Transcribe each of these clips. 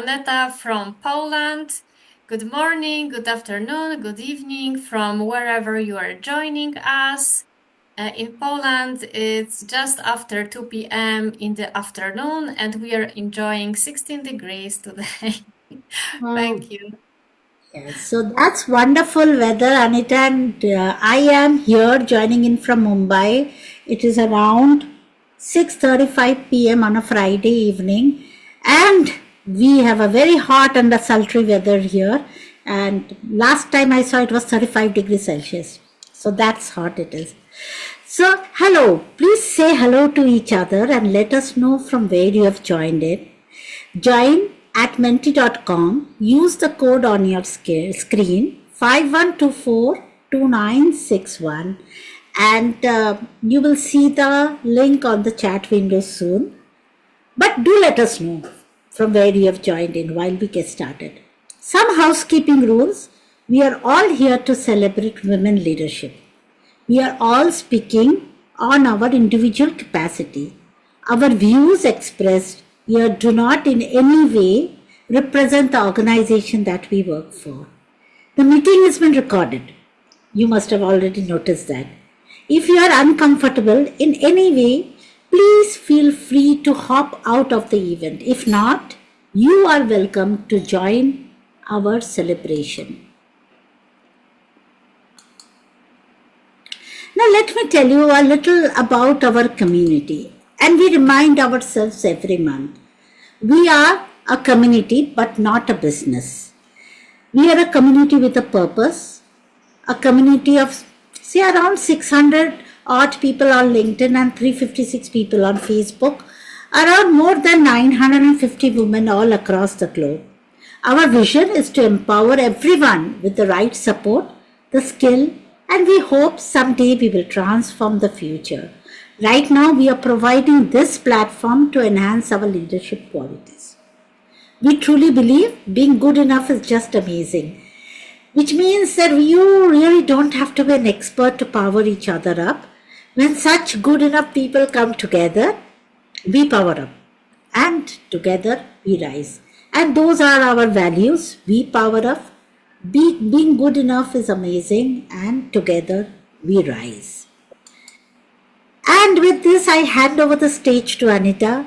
Aneta from Poland. Good morning, good afternoon, good evening from wherever you are joining us. In Poland, it's just after 2 p.m. in the afternoon, and we are enjoying 16 degrees today. Oh, Thank you. yes. So that's wonderful weather, Anita. And I am here joining in from Mumbai. It is around 6:35 p.m. on a Friday evening, and we have a very hot and a sultry weather here. And last time I saw it was 35 degrees Celsius. So that's hot it is. So, hello. Please say hello to each other and let us know from where you have joined in. Join at menti.com. Use the code on your screen 51242961, and you will see the link on the chat window soon. But do let us know from where you have joined in while we get started. Some housekeeping rules. We are all here to celebrate women leadership. We are all speaking on our individual capacity. Our views expressed here do not in any way represent the organization that we work for. The meeting has been recorded. You must have already noticed that. If you are uncomfortable in any way, please feel free to hop out of the event. If not, you are welcome to join our celebration. Now, let me tell you a little about our community, and we remind ourselves every month. We are a community, but not a business. We are a community with a purpose, a community of, say, around 600 odd people on LinkedIn and 356 people on Facebook, around more than 950 women all across the globe. Our vision is to empower everyone with the right support, the skill, and we hope someday we will transform the future. Right now, we are providing this platform to enhance our leadership qualities. We truly believe being good enough is just amazing, which means that you really don't have to be an expert to power each other up. When such good enough people come together, we power up, and together we rise. And those are our values. We power up. Being good enough is amazing, and together we rise. And with this, I hand over the stage to Anita,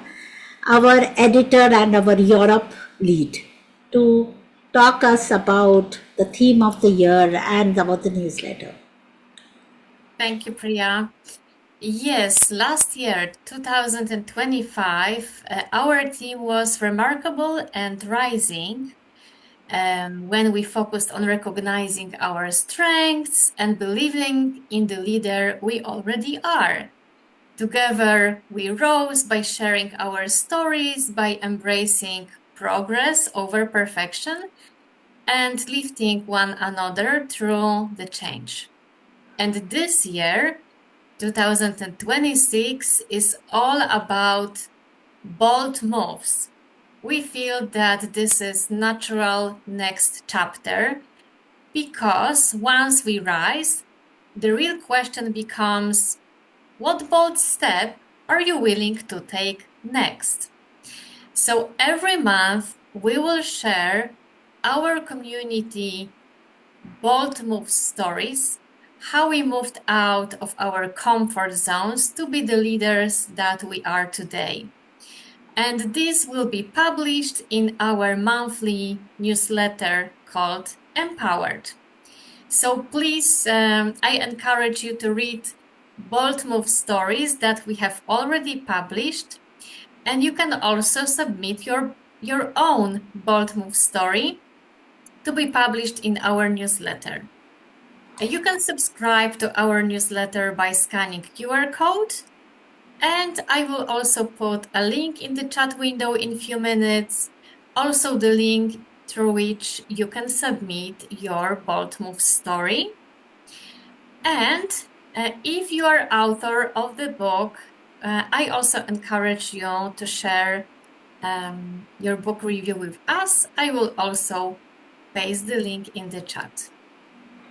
our editor and our Europe lead, to talk us about the theme of the year and about the newsletter. Thank you, Priya. Yes, last year, 2025, our team was remarkable and rising. When we focused on recognizing our strengths and believing in the leader we already are. Together, we rose by sharing our stories, by embracing progress over perfection, and lifting one another through the change. And this year, 2026, is all about bold moves. We feel that this is natural next chapter because once we rise, the real question becomes, what bold step are you willing to take next? So every month we will share our community bold move stories, how we moved out of our comfort zones to be the leaders that we are today. And this will be published in our monthly newsletter called Empowered. So please, I encourage you to read bold move stories that we have already published. And you can also submit your own bold move story to be published in our newsletter. You can subscribe to our newsletter by scanning QR code. And I will also put a link in the chat window in a few minutes. Also the link through which you can submit your bold move story. And if you are author of the book, I also encourage you to share your book review with us. I will also paste the link in the chat.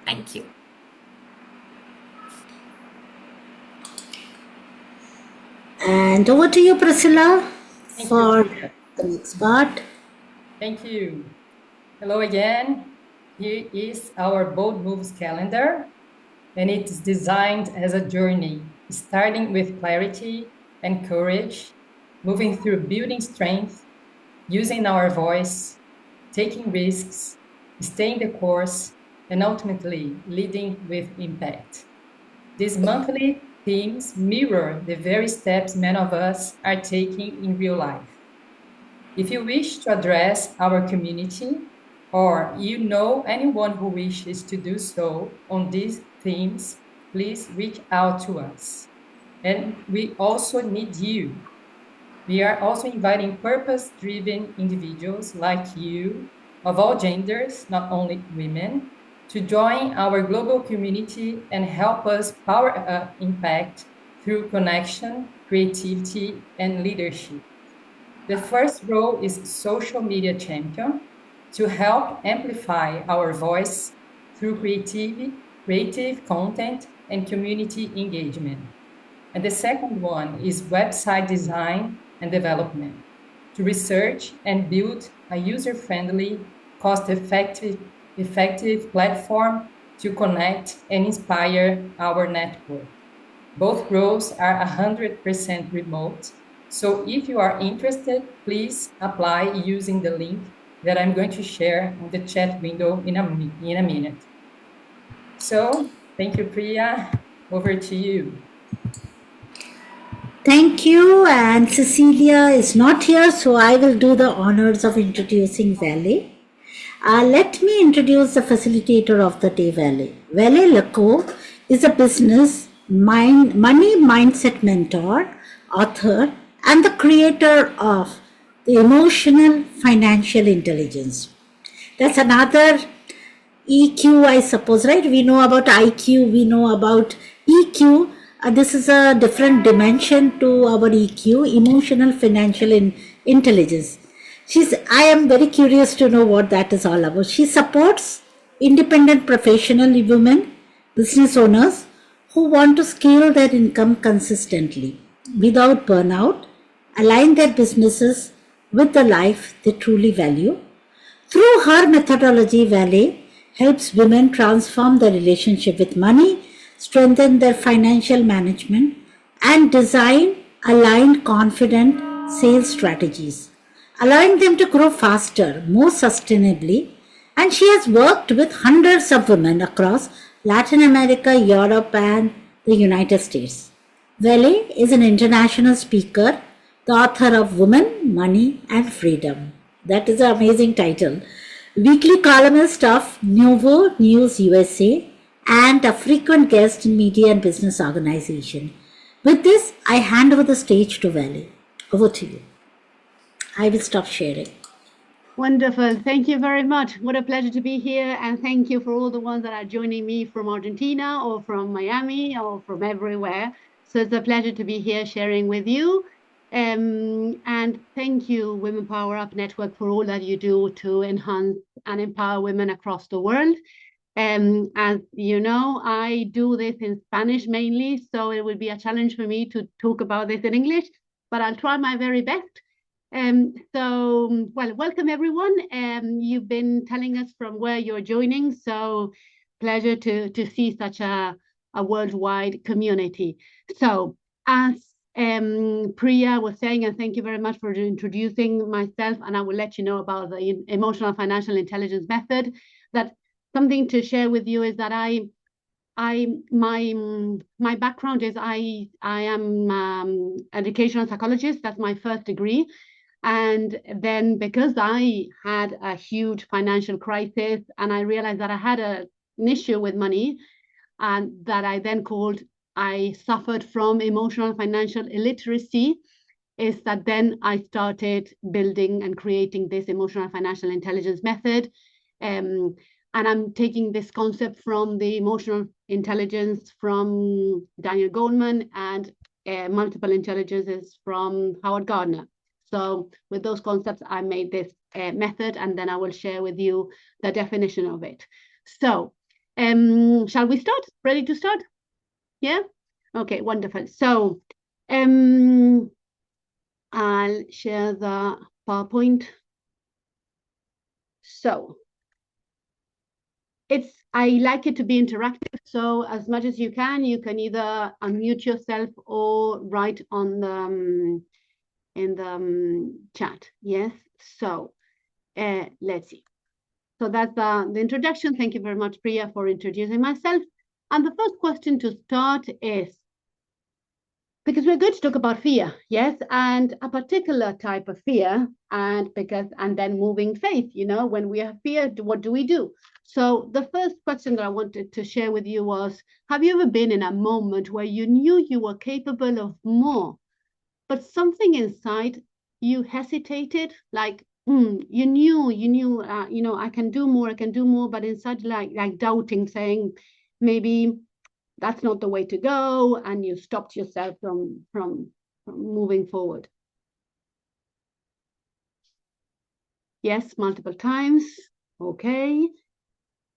Thank you. And over to you, Priscilla, Thank you. for the next part. Thank you. Hello again. Here is our Bold Moves calendar, and it's designed as a journey, starting with clarity and courage, moving through building strength, using our voice, taking risks, staying the course, and ultimately leading with impact. These monthly themes mirror the very steps many of us are taking in real life. If you wish to address our community, or you know anyone who wishes to do so on these themes, please reach out to us. And we also need you. We are also inviting purpose-driven individuals like you, of all genders, not only women, to join our global community and help us power up impact through connection, creativity, and leadership. The first role is social media champion to help amplify our voice through creative content and community engagement. And the second one is website design and development to research and build a user-friendly, cost-effective platform to connect and inspire our network. Both roles are 100% remote. So if you are interested, please apply using the link that I'm going to share on the chat window in a minute. So thank you, Priya. Over to you. Thank you. And Cecilia is not here, so I will do the honors of introducing Valley. Let me introduce the facilitator of the day, Valley. Valley Laco is a money mindset mentor, author, and the creator of the emotional financial intelligence. That's another EQ, I suppose, right? We know about IQ, we know about EQ. This is a different dimension to our EQ, emotional financial intelligence. I am very curious to know what that is all about. She supports independent professional women, business owners who want to scale their income consistently without burnout, align their businesses with the life they truly value. Through her methodology, Valley helps women transform their relationship with money, strengthen their financial management, and design aligned, confident sales strategies, allowing them to grow faster, more sustainably. And she has worked with hundreds of women across Latin America, Europe, and the United States. Valley is an international speaker, the author of Women, Money, and Freedom. That is an amazing title. Weekly columnist of Nuevo News USA and a frequent guest in media and business organization. With this, I hand over the stage to Valley. Over to you. I will stop sharing. Wonderful. Thank you very much. What a pleasure to be here. And thank you for all the ones that are joining me from Argentina or from Miami or from everywhere. So it's a pleasure to be here sharing with you. And thank you, Women Power Up Network, for all that you do to enhance and empower women across the world. As you know, I do this in Spanish mainly, so it will be a challenge for me to talk about this in English, but I'll try my very best. Well, welcome everyone. You've been telling us from where you're joining, so pleasure to see such a worldwide community. So as Priya was saying, and thank you very much for introducing myself, and I will let you know about the emotional financial intelligence method. That something to share with you is that my background is I am educational psychologist. That's my first degree. And then because I had a huge financial crisis and I realized that I had an issue with money, and that I suffered from emotional financial illiteracy, is that then I started building and creating this emotional financial intelligence method. And I'm taking this concept from the emotional intelligence from Daniel Goleman, and multiple intelligences from Howard Gardner. So with those concepts, I made this method, and then I will share with you the definition of it. So shall we start? Ready to start? Yeah? Okay, wonderful. So I'll share the PowerPoint. So I like it to be interactive. So as much as you can either unmute yourself or write on the in the chat. Yes. So let's see. So that's the introduction. Thank you very much, Priya, for introducing myself. And the first question to start is, because we're going to talk about fear, yes, and a particular type of fear, and then moving faith, when we have fear, what do we do? So the first question that I wanted to share with you was, have you ever been in a moment where you knew you were capable of more, but something inside you hesitated, like you knew, I can do more, but inside like doubting, saying maybe that's not the way to go, and you stopped yourself from moving forward? Yes, multiple times. Okay.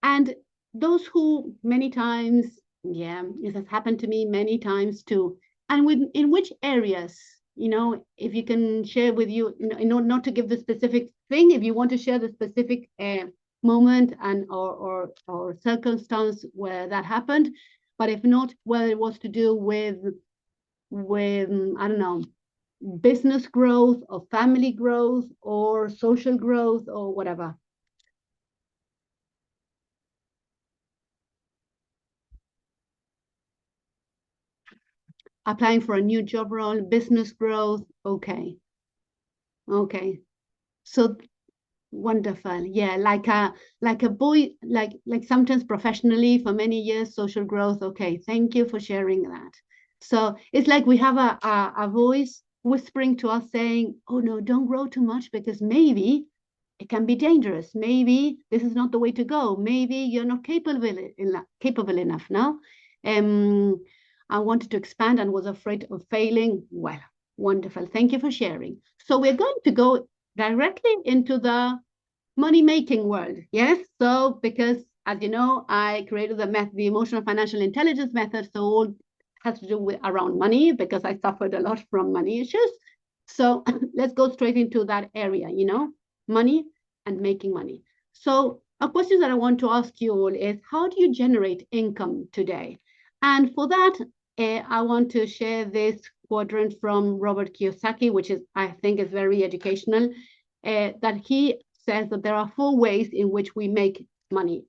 And those who many times, yeah, it has happened to me many times too. And in which areas, if you can share with you, not to give the specific thing, if you want to share the specific moment and or circumstance where that happened, but if not, whether it was to do with I don't know, business growth or family growth or social growth or whatever. Applying for a new job role, business growth. Okay. So wonderful. Yeah, like a boy, like sometimes professionally for many years, social growth. Okay, thank you for sharing that. So it's like we have a voice whispering to us saying, oh no, don't grow too much, because maybe it can be dangerous. Maybe this is not the way to go. Maybe you're not capable enough now. I wanted to expand and was afraid of failing. Well, wonderful. Thank you for sharing. So we're going to go directly into the money-making world. Yes. So because, as you know, I created the emotional financial intelligence method. So all has to do with around money, because I suffered a lot from money issues. So let's go straight into that area, money and making money. So a question that I want to ask you all is, how do you generate income today? And for that, I want to share this quadrant from Robert Kiyosaki, which I think is very educational, that he says that there are 4 ways in which we make money,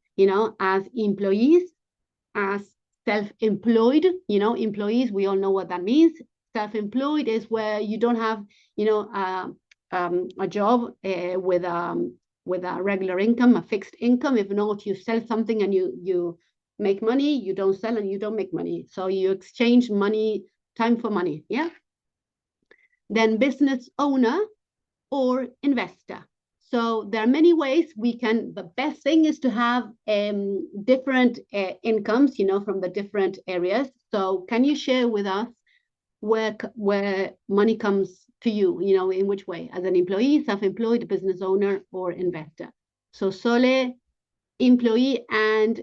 as employees, as self-employed, employees, we all know what that means. Self-employed is where you don't have, a job with a regular income, a fixed income. If not, you sell something and you make money. You don't sell and you don't make money. So you exchange money, time for money. Yeah. Then business owner or investor. So there are many ways we can. The best thing is to have different incomes, from the different areas. So can you share with us where money comes to you, in which way, as an employee, self-employed, business owner, or investor? So Sole, employee, and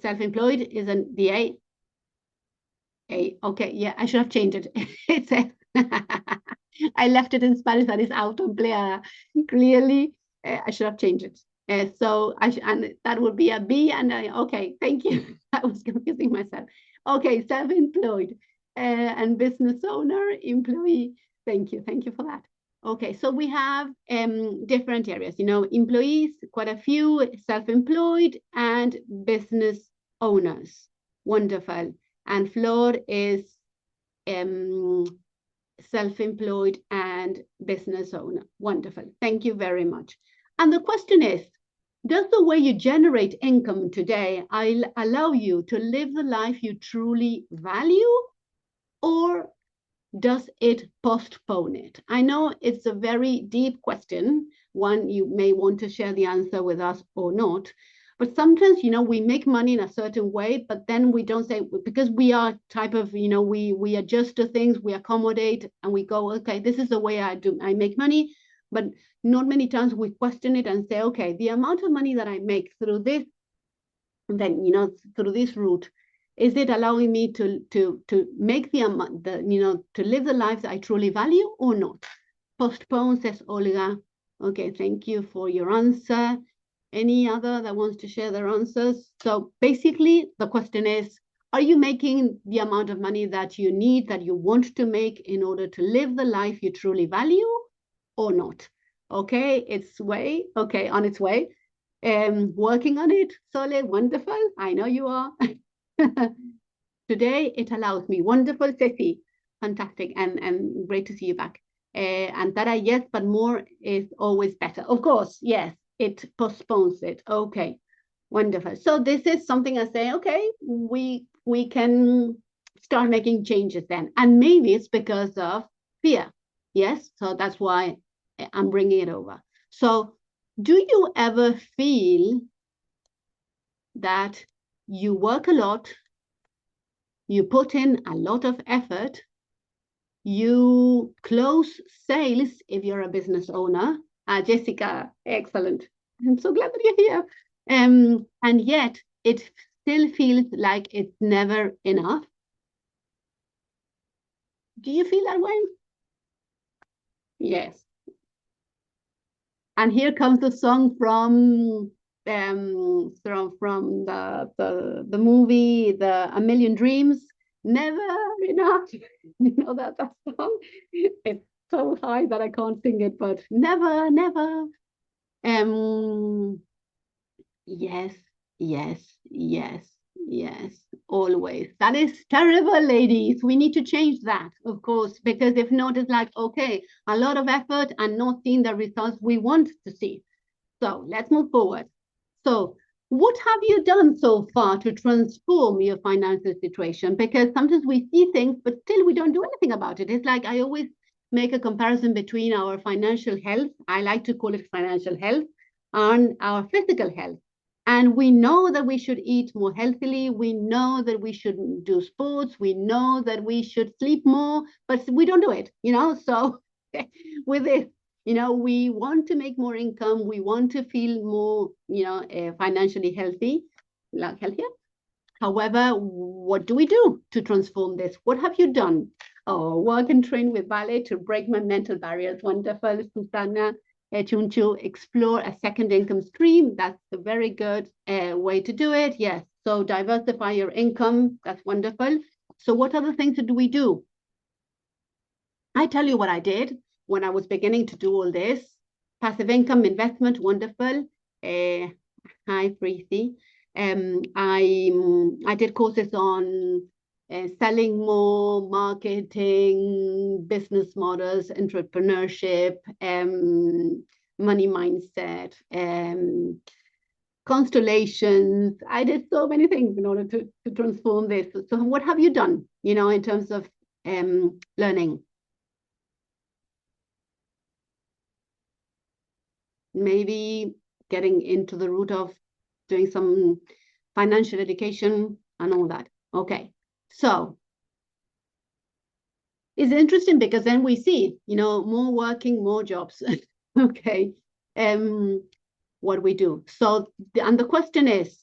self-employed is an the A. Okay, yeah, I should have changed it. It says I left it in Spanish, that is autoempleada. Clearly, I should have changed it. So and that would be a B, and okay, thank you. I was confusing myself. Okay, self-employed and business owner, employee. Thank you for that. Okay, so we have different areas, employees, quite a few, self-employed, and business owners. Wonderful. And Flor is self-employed and business owner. Wonderful. Thank you very much. And the question is, does the way you generate income today allow you to live the life you truly value, or does it postpone it? I know it's a very deep question, one you may want to share the answer with us or not. But sometimes, we make money in a certain way, but then we don't say, because we are type of, we adjust to things, we accommodate, and we go, okay, this is the way I make money. But not many times we question it and say, okay, the amount of money that I make through this, then, through this route, is it allowing me to make to live the life that I truly value or not? Postpone, says Olga. Okay, thank you for your answer. Any other that wants to share their answers? So basically, the question is, are you making the amount of money that you need, that you want to make in order to live the life you truly value or not? Okay, it's on its way. Working on it, Solid, wonderful. I know you are. Today, it allows me. Wonderful, Ceci. Fantastic, and great to see you back. And Tara, yes, but more is always better. Of course, yes, it postpones it. Okay, wonderful. So this is something I say, okay, we can start making changes then. And maybe it's because of fear. Yes, so that's why I'm bringing it over. So do you ever feel that you work a lot, you put in a lot of effort, you close sales if you're a business owner? Jessica, excellent. I'm so glad that you're here. And yet it still feels like it's never enough. Do you feel that way? Yes. And here comes the song from the movie A Million Dreams. Never enough. You know that song? It's so high that I can't sing it, but never, never. Yes, yes, yes, yes, always. That is terrible, ladies. We need to change that, of course, because if not, it's like, okay, a lot of effort and not seeing the results we want to see. So let's move forward. So what have you done so far to transform your financial situation? Because sometimes we see things, but still we don't do anything about it. It's like I always make a comparison between our financial health, I like to call it financial health, and our physical health. And we know that we should eat more healthily. We know that we should do sports. We know that we should sleep more, but we don't do it, you know? So with this, you know, we want to make more income. We want to feel more, you know, financially healthy, like healthier. However, what do we do to transform this? What have you done? Oh, work and train with ballet to break my mental barriers. Wonderful, Susanna. Chunchu, explore a second income stream. That's a very good way to do it. Yes. So diversify your income. That's wonderful. So what other things do we do? I tell you what I did when I was beginning to do all this. Passive income investment, wonderful. Hi, Preeti. I did courses on selling more, marketing, business models, entrepreneurship, money mindset, constellations. I did so many things in order to transform this. So what have you done, you know, in terms of learning? Maybe getting into the root of doing some financial education and all that. Okay, so it's interesting because then we see, you know, more working, more jobs. Okay, what we do. So, and the question is,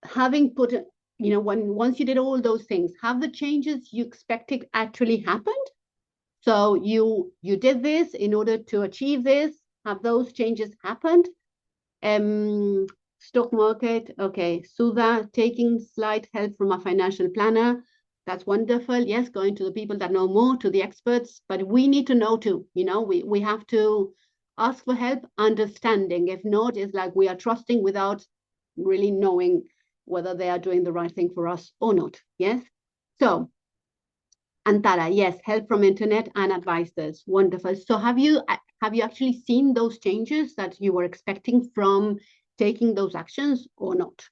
having put, you know, once you did all those things, have the changes you expected actually happened? So you did this in order to achieve this. Have those changes happened? Stock market, okay. Sudha, taking slight help from a financial planner. That's wonderful. Yes, going to the people that know more, to the experts, but we need to know too. You know, we have to ask for help, understanding. If not, it's like we are trusting without really knowing whether they are doing the right thing for us or not. Yes. So Antara, yes, help from internet and advisors. Wonderful. So have you actually seen those changes that you were expecting from taking those actions or not?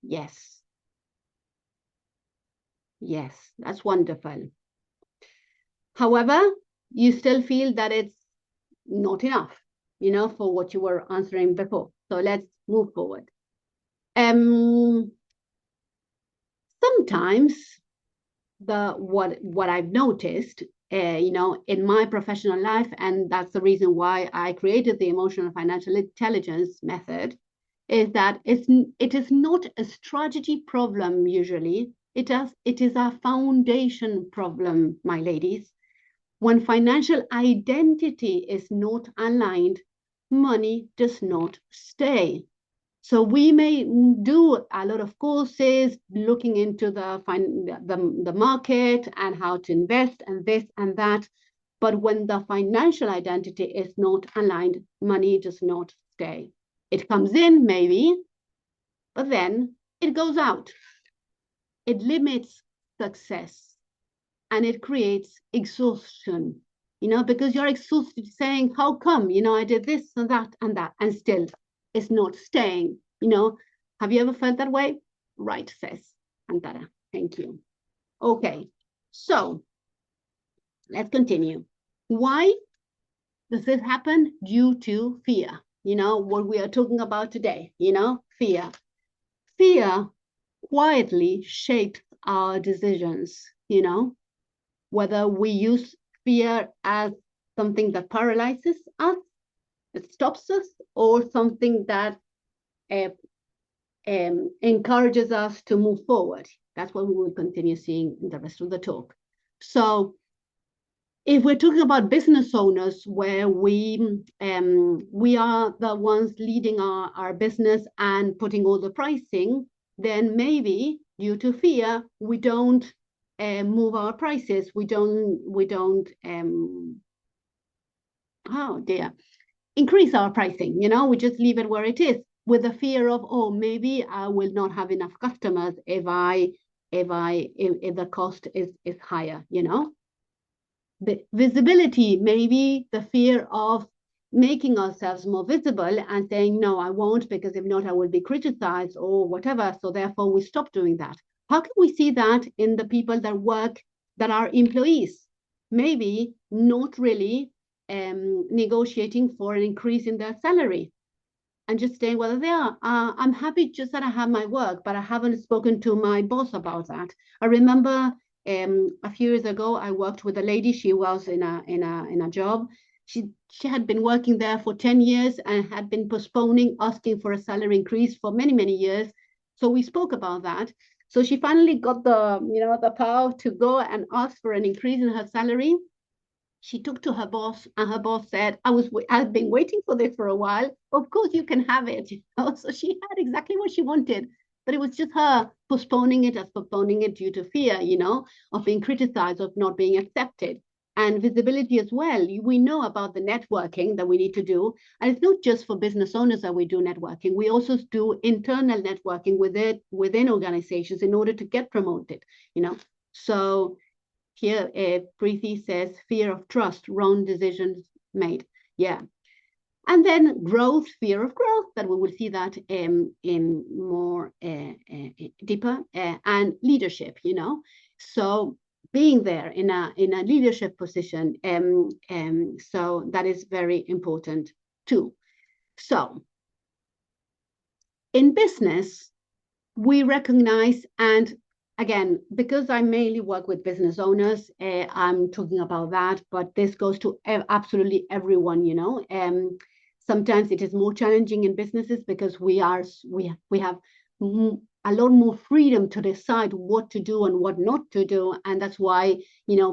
Yes. Yes, that's wonderful. However, you still feel that it's not enough, you know, for what you were answering before. So let's move forward. Sometimes what I've noticed, you know, in my professional life, and that's the reason why I created the emotional financial intelligence method, is that it is not a strategy problem usually. It is a foundation problem, my ladies. When financial identity is not aligned, money does not stay. So we may do a lot of courses looking into the market and how to invest and this and that. But when the financial identity is not aligned, money does not stay. It comes in maybe, but then it goes out. It limits success and it creates exhaustion, because you're exhausted saying, how come, I did this and that, and still it's not staying, Have you ever felt that way? Right, says Antara. Thank you. Okay, so let's continue. Why does this happen? Due to fear, what we are talking about today, fear. Fear quietly shapes our decisions, whether we use fear as something that paralyzes us, it stops us, or something that encourages us to move forward. That's what we will continue seeing in the rest of the talk. So if we're talking about business owners where we are the ones leading our business and putting all the pricing, then maybe due to fear, we don't move our prices. We don't increase our pricing. We just leave it where it is, with the fear of, oh, maybe I will not have enough customers if the cost is higher. The visibility, maybe the fear of making ourselves more visible and saying, no, I won't, because if not, I will be criticized or whatever. So therefore, we stop doing that. How can we see that in the people that work, that are employees? Maybe not really negotiating for an increase in their salary and just staying where they are. I'm happy just that I have my work, but I haven't spoken to my boss about that. I remember a few years ago, I worked with a lady. She was in a job. She had been working there for 10 years and had been postponing asking for a salary increase for many, many years. So we spoke about that. So she finally got the power to go and ask for an increase in her salary. She took to her boss, and her boss said, I've been waiting for this for a while. Of course you can have it. So she had exactly what she wanted. But it was just her postponing it due to fear, of being criticized, of not being accepted. And visibility as well. We know about the networking that we need to do. And it's not just for business owners that we do networking. We also do internal networking within organizations in order to get promoted, So here, Preeti says, fear of trust, wrong decisions made. Yeah. And then growth, fear of growth, that we will see that in more deeper, and leadership, So being there in a leadership position, so that is very important too. So in business, we recognize, and again, because I mainly work with business owners, I'm talking about that, but this goes to absolutely everyone, Sometimes it is more challenging in businesses because we have a lot more freedom to decide what to do and what not to do. And that's why,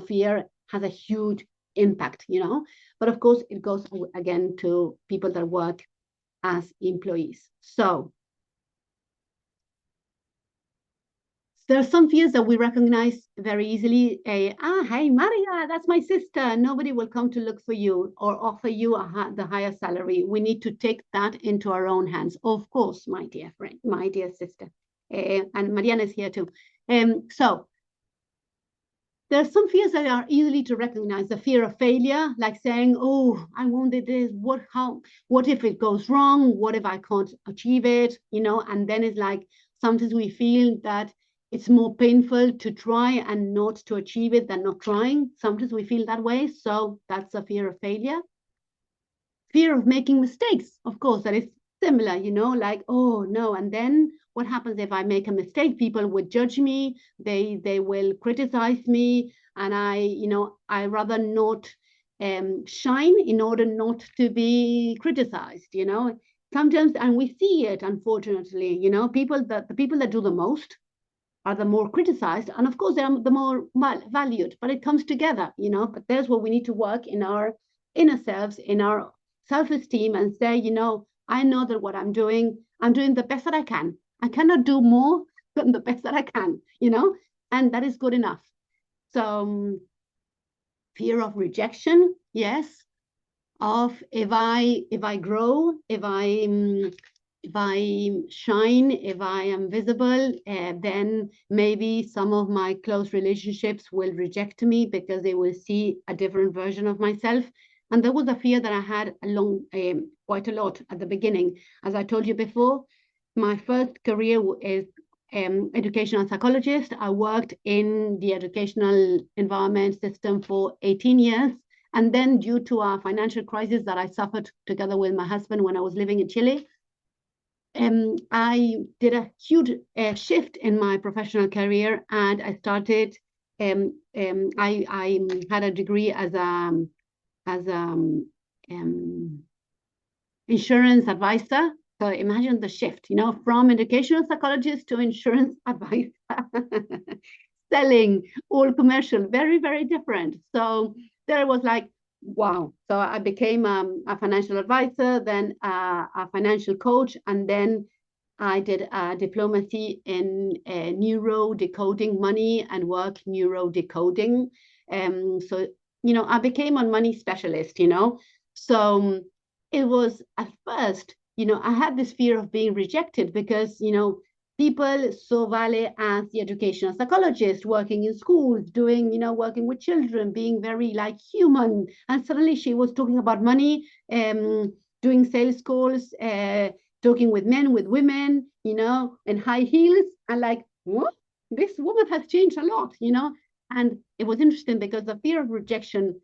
fear has a huge impact, But of course, it goes again to people that work as employees. So there are some fears that we recognize very easily. Hey, Maria, that's my sister. Nobody will come to look for you or offer you the higher salary. We need to take that into our own hands. Of course, my dear friend, my dear sister. And Mariana is here too. So there are some fears that are easily to recognize. The fear of failure, like saying, oh, I wanted this. What if it goes wrong? What if I can't achieve it? And then it's like, sometimes we feel that it's more painful to try and not to achieve it than not trying. Sometimes we feel that way. So that's a fear of failure. Fear of making mistakes, of course, that is similar, like, oh no, and then what happens if I make a mistake? People would judge me, they will criticize me, and I rather not shine in order not to be criticized, Sometimes, and we see it, unfortunately, the people that do the most, are the more criticized, and of course they are the more valued, but it comes together, you know. But there's where we need to work in our inner selves, in our self-esteem, and say, you know, I know that what I'm doing the best that I can. I cannot do more than the best that I can, you know, and that is good enough. So fear of rejection, yes. Of if I grow, if I shine, if I am visible, then maybe some of my close relationships will reject me because they will see a different version of myself. And there was a fear that I had quite a lot at the beginning. As I told you before, my first career is educational psychologist. I worked in the educational environment system for 18 years. And then due to a financial crisis that I suffered together with my husband when I was living in Chile, I did a huge shift in my professional career, and I started. I had a degree as insurance advisor. So imagine the shift, you know, from educational psychologist to insurance advisor, selling all commercial, very, very different. So there was like, wow. So I became a financial advisor, then a financial coach, and then I did a diplomacy in neuro decoding money and work neuro decoding. So, you know, I became a money specialist, you know. So it was at first, you know, I had this fear of being rejected because, you know, people saw Vale as the educational psychologist working in schools, doing, you know, working with children, being very like human. And suddenly she was talking about money, doing sales calls, talking with men, with women, you know, in high heels. And like, what? This woman has changed a lot, you know. And it was interesting because the fear of rejection,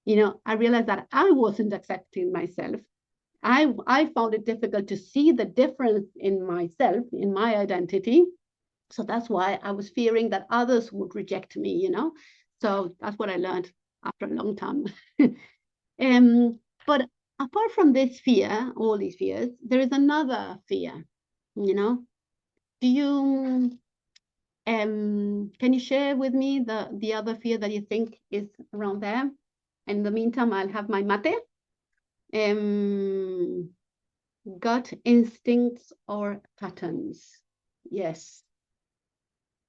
you know, I realized that I wasn't accepting myself. I found it difficult to see the difference in myself, in my identity. So that's why I was fearing that others would reject me, you know. So that's what I learned after a long time. But apart from this fear, all these fears, there is another fear, you know. Do you can you share with me the other fear that you think is around there? In the meantime, I'll have my mate. Gut instincts or patterns. Yes.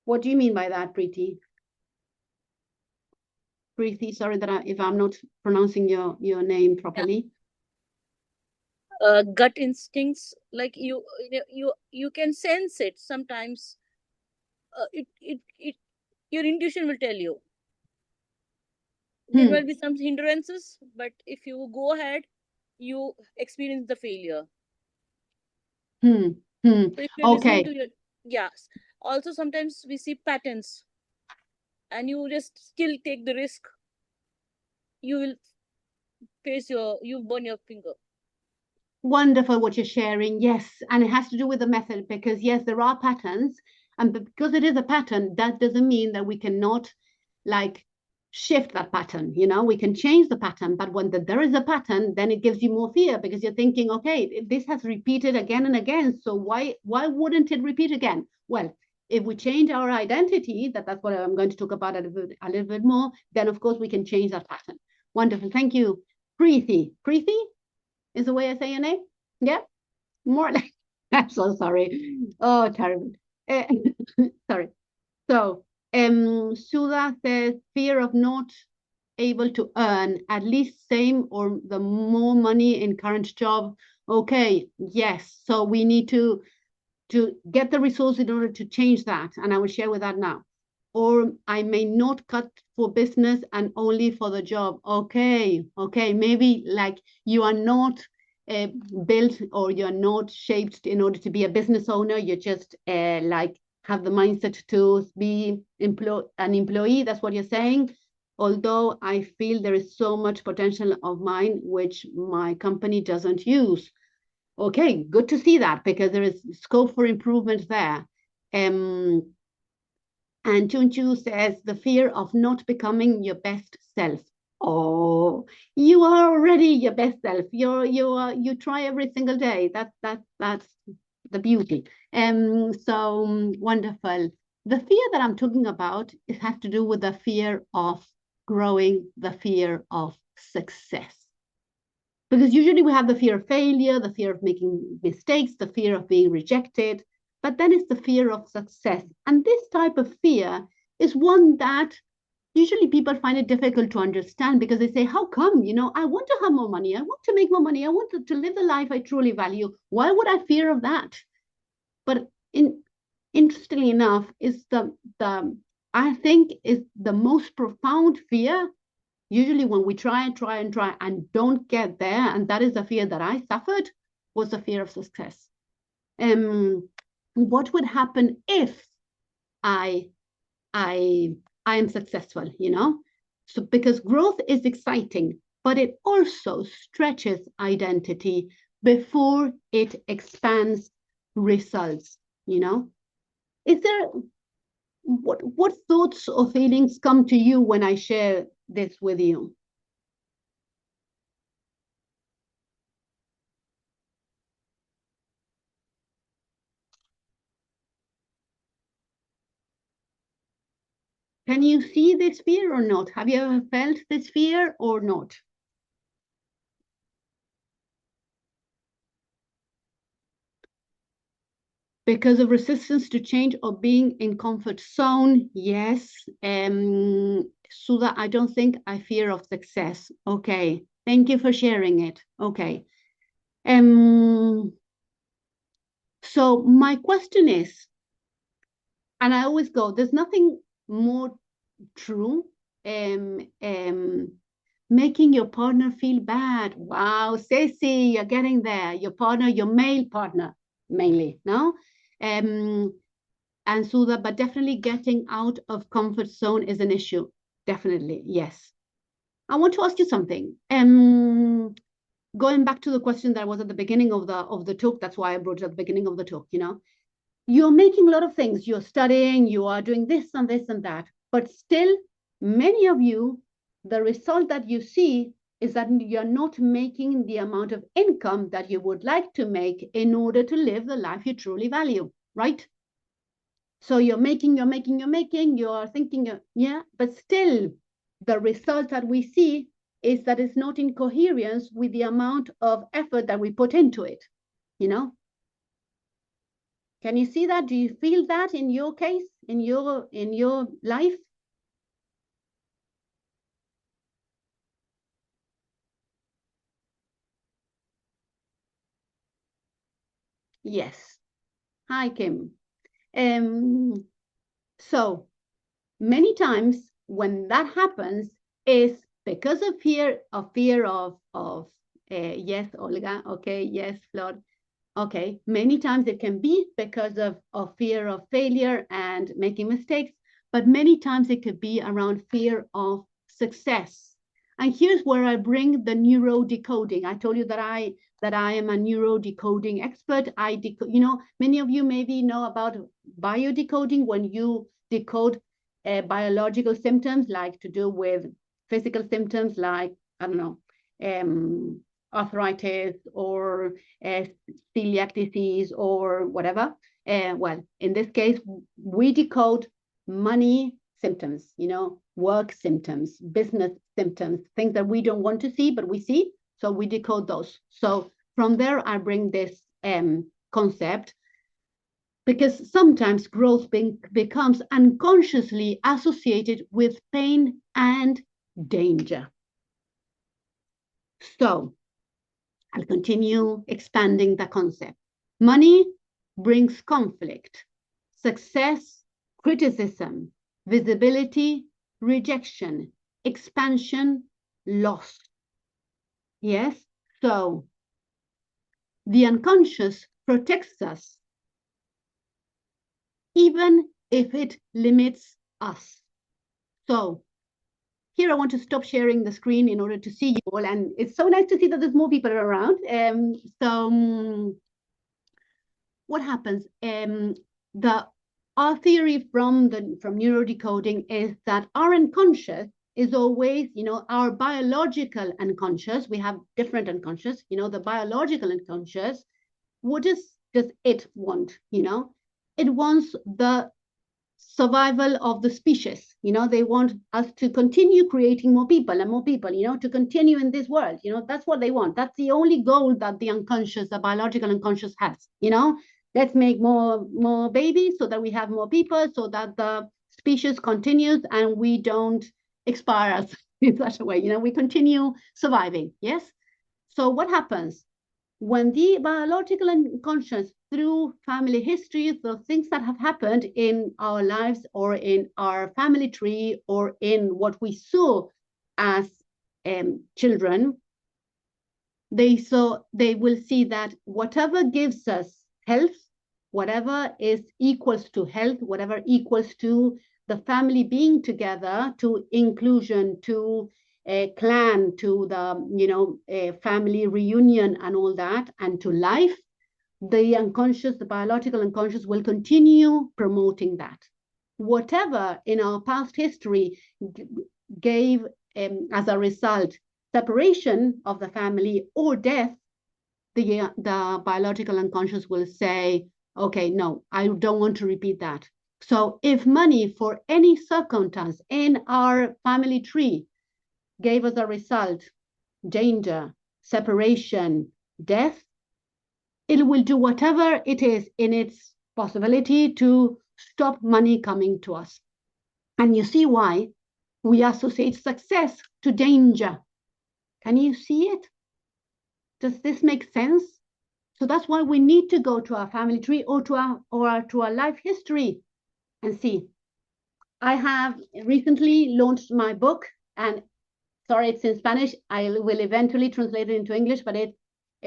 What do you mean by that, Preeti? Preeti, sorry that if I'm not pronouncing your name properly. Gut instincts, like you can sense it sometimes. It your intuition will tell you. There will be some hindrances, but if you go ahead, you experience the failure. So if you're listening to your, yes. Also, sometimes we see patterns, and you just still take the risk. You will you burn your finger. Wonderful what you're sharing. Yes, and it has to do with the method because yes, there are patterns, and because it is a pattern, that doesn't mean that we cannot like shift that pattern. You know, we can change the pattern, but when there is a pattern, then it gives you more fear because you're thinking, okay, this has repeated again and again, so why wouldn't it repeat again? Well, if we change our identity, that's what I'm going to talk about a little bit more, then of course we can change that pattern. Wonderful, thank you. Preeti is the way I say your name? Yeah, more like. I'm so sorry. Oh, terrible. Sorry. So, Sudha says fear of not able to earn at least same or the more money in current job. Okay, yes. So we need to get the resource in order to change that, and I will share with that now. Or I may not cut for business and only for the job. Okay, maybe like you are not built or you're not shaped in order to be a business owner. You just like have the mindset to be an employee. That's what you're saying. Although I feel there is so much potential of mine which my company doesn't use. Okay, good to see that because there is scope for improvement there. And Chunchu says the fear of not becoming your best self. Oh, you are already your best self. You try every single day. That's the beauty. So wonderful. The fear that I'm talking about, it has to do with the fear of growing, the fear of success. Because usually we have the fear of failure, the fear of making mistakes, the fear of being rejected, but then it's the fear of success. And this type of fear is one that usually people find it difficult to understand, because they say, how come? I want to have more money. I want to make more money. I want to live the life I truly value. Why would I fear of that? But interestingly enough, is I think is the most profound fear. Usually when we try and don't get there, and that is the fear that I suffered, was the fear of success. What would happen if I am successful, So because growth is exciting, but it also stretches identity before it expands results, Is there, what thoughts or feelings come to you when I share this with you? Can you see this fear or not? Have you ever felt this fear or not? Because of resistance to change or being in comfort zone, yes. Sudha, I don't think I fear of success. Okay, thank you for sharing it. Okay. So my question is, and I always go, there's nothing more true, making your partner feel bad. Wow, Ceci, you're getting there. Your partner, your male partner, mainly, no? And Sudha, but definitely getting out of comfort zone is an issue. Definitely, yes. I want to ask you something. Going back to the question that was at the beginning of the talk, that's why I brought it at the beginning of the talk, You're making a lot of things. You're studying, you are doing this and this and that, but still, many of you, the result that you see is that you're not making the amount of income that you would like to make in order to live the life you truly value, right? So you're making, you're thinking, yeah, but still the result that we see is that it's not in coherence with the amount of effort that we put into it, Can you see that? Do you feel that in your case, in your life? Yes. Hi, Kim. So many times when that happens is because of fear of yes, Olga. Okay, yes, Flor. Okay, many times it can be because of fear of failure and making mistakes, but many times it could be around fear of success. And here's where I bring the neurodecoding. I told you that I am a neurodecoding expert. Many of you maybe know about biodecoding, when you decode biological symptoms, like to do with physical symptoms, like, I don't know, arthritis or celiac disease or whatever. Well, in this case, we decode money symptoms, work symptoms, business symptoms, things that we don't want to see, but we see. So we decode those. So from there, I bring this concept, because sometimes growth becomes unconsciously associated with pain and danger. So I'll continue expanding the concept. Money brings conflict, success, criticism, visibility, rejection, expansion, loss. Yes, so the unconscious protects us, even if it limits us. So here I want to stop sharing the screen in order to see you all, and it's so nice to see that there's more people around. What happens? Our theory from neurodecoding is that our unconscious is always, our biological unconscious. We have different unconscious. The biological unconscious, what does it want? It wants the survival of the species. They want us to continue creating more people and more people, to continue in this world. That's what they want. That's the only goal that the unconscious, the biological unconscious has. Let's make more babies so that we have more people, so that the species continues and we don't expire us in such a way. We continue surviving. Yes. So what happens when the biological unconscious, through family history, the things that have happened in our lives or in our family tree or in what we saw as children, they will see that whatever gives us health, whatever is equals to health, whatever equals to the family being together, to inclusion, to a clan, to the a family reunion and all that, and to life, the unconscious, the biological unconscious will continue promoting that. Whatever in our past history gave as a result separation of the family or death, the biological unconscious will say, okay, no, I don't want to repeat that. So if money for any circumstance in our family tree gave us a result, danger, separation, death, it will do whatever it is in its possibility to stop money coming to us. And you see why we associate success to danger. Can you see it? Does this make sense? So that's why we need to go to our family tree or to our life history and see. I have recently launched my book, and sorry, it's in Spanish. I will eventually translate it into English, but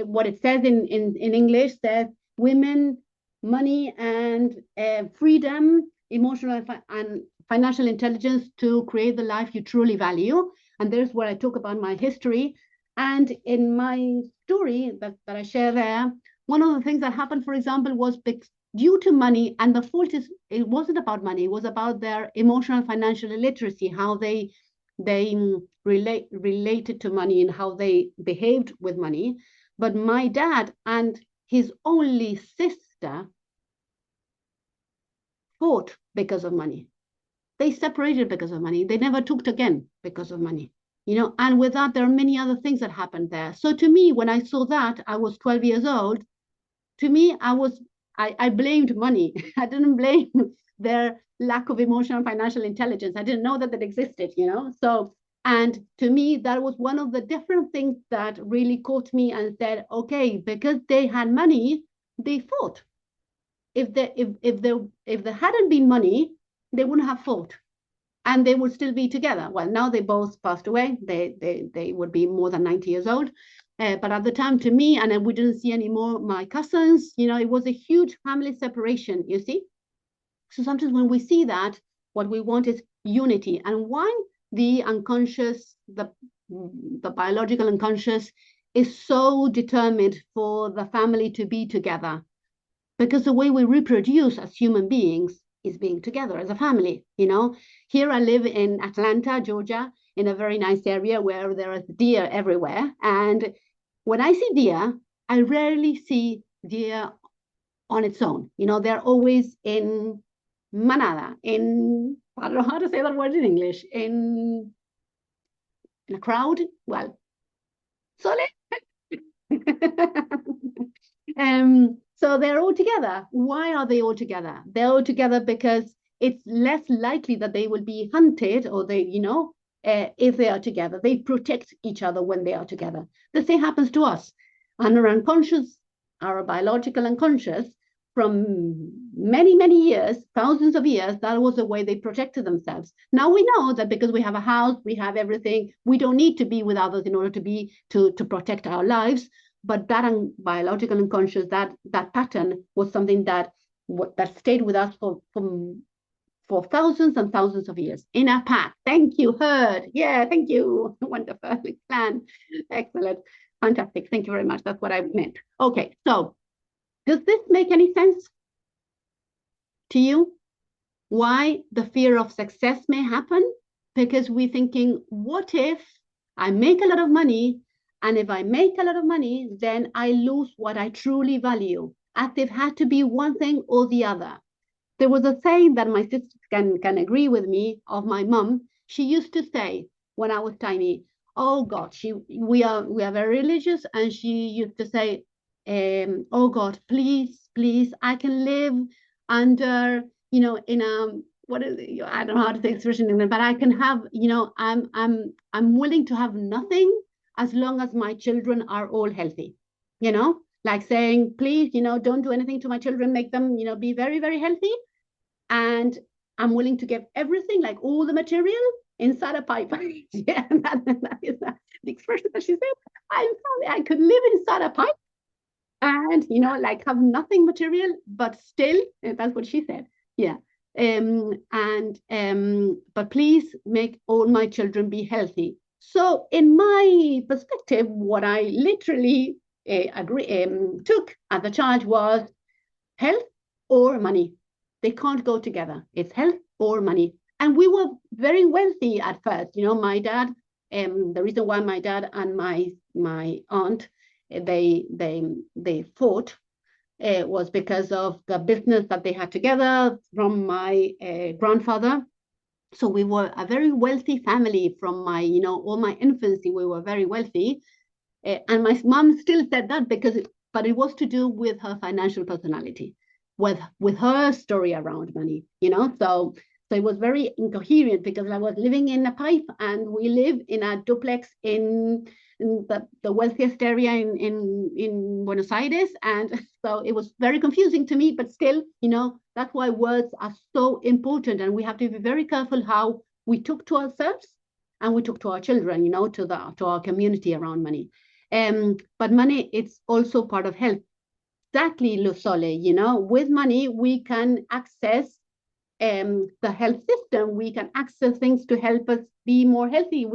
what it says in English says women, money, and freedom, emotional and financial intelligence to create the life you truly value. And there's where I talk about my history. And in my story that I share there, one of the things that happened, for example, was due to money, and the fault is, it wasn't about money, it was about their emotional financial illiteracy, how they related to money and how they behaved with money. But my dad and his only sister fought because of money. They separated because of money. They never talked again because of money. And with that, there are many other things that happened there. So to me, when I saw that, I was 12 years old. To me, I blamed money. I didn't blame their lack of emotional and financial intelligence. I didn't know that it existed, So, and to me, that was one of the different things that really caught me and said, okay, because they had money, they fought. If there hadn't been money, they wouldn't have fought, and they would still be together. Well, now they both passed away. They would be more than 90 years old. But at the time, to me, and we didn't see any more my cousins, it was a huge family separation, you see? So sometimes when we see that, what we want is unity. And why the unconscious, the biological unconscious is so determined for the family to be together? Because the way we reproduce as human beings is being together as a family. Here I live in Atlanta, Georgia, in a very nice area where there is deer everywhere. And when I see deer, I rarely see deer on its own. They're always in manada, I don't know how to say that word in English, in a crowd. Well, sole. So they're all together. Why are they all together? They're all together because it's less likely that they will be hunted, or they, if they are together. They protect each other when they are together. The same happens to us. And our unconscious, our biological unconscious, from many, many years, thousands of years, that was the way they protected themselves. Now we know that because we have a house, we have everything, we don't need to be with others in order to protect our lives. But that biological unconscious, that pattern was something that stayed with us for thousands and thousands of years in our path. Thank you, Herd. Yeah, thank you. Wonderful plan. Excellent. Fantastic. Thank you very much. That's what I meant. Okay, so does this make any sense to you? Why the fear of success may happen? Because we're thinking, what if I make a lot of money? And if I make a lot of money, then I lose what I truly value, as if it had to be one thing or the other. there was a saying that my sisters can agree with me of my mom. She used to say when I was tiny, oh God, we are very religious, and she used to say, oh God, please, I can live under, in a, what is it? I don't know how to say expression in it, but I can have, I'm willing to have nothing as long as my children are all healthy, like saying, please, don't do anything to my children, make them, be very, very healthy. And I'm willing to give everything, like all the material, inside a pipe. Yeah, that is the expression that she said. I could live inside a pipe and, like have nothing material, but still, that's what she said. Yeah. But please make all my children be healthy. So in my perspective, what I literally took as a child was health or money. They can't go together. It's health or money. And we were very wealthy at first. My dad, the reason why my dad and my aunt, they fought was because of the business that they had together from my grandfather. So we were a very wealthy family from my, all my infancy, we were very wealthy. And my mom still said that but it was to do with her financial personality, with her story around money, so it was very incoherent because I was living in a pipe and we live in a duplex in the wealthiest area in Buenos Aires. And so it was very confusing to me, but still, that's why words are so important. And we have to be very careful how we talk to ourselves and we talk to our children, to our community around money. But money, it's also part of health. Exactly, Lusole, with money, we can access the health system. We can access things to help us be more healthy.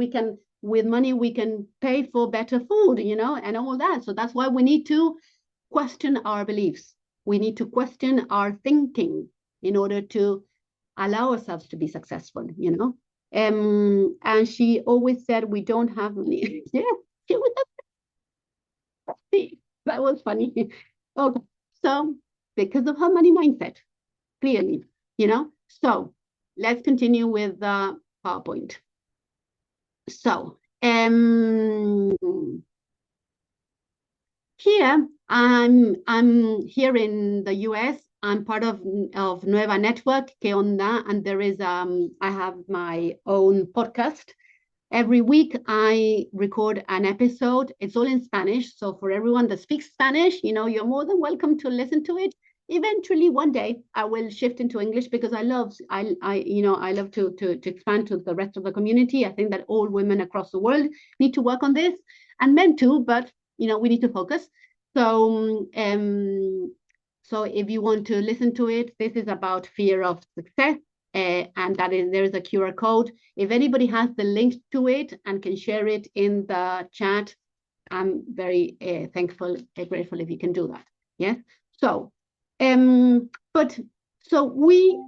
With money, we can pay for better food, and all that. So that's why we need to question our beliefs. We need to question our thinking in order to allow ourselves to be successful, and she always said, we don't have money. Yeah, she was that was funny. Okay, so because of her money mindset, clearly, So let's continue with the PowerPoint. So here I'm here in the US. I'm part of Nueva Network, Que Onda, and there is I have my own podcast. Every week I record an episode. It's all in Spanish. So for everyone that speaks Spanish, you're more than welcome to listen to it. Eventually, one day I will shift into English because I love to expand to the rest of the community. I think that all women across the world need to work on this, and men too, but we need to focus. So so if you want to listen to it, this is about fear of success. And there is a QR code. If anybody has the link to it and can share it in the chat, I'm very thankful, grateful if you can do that. Yes. So, but so we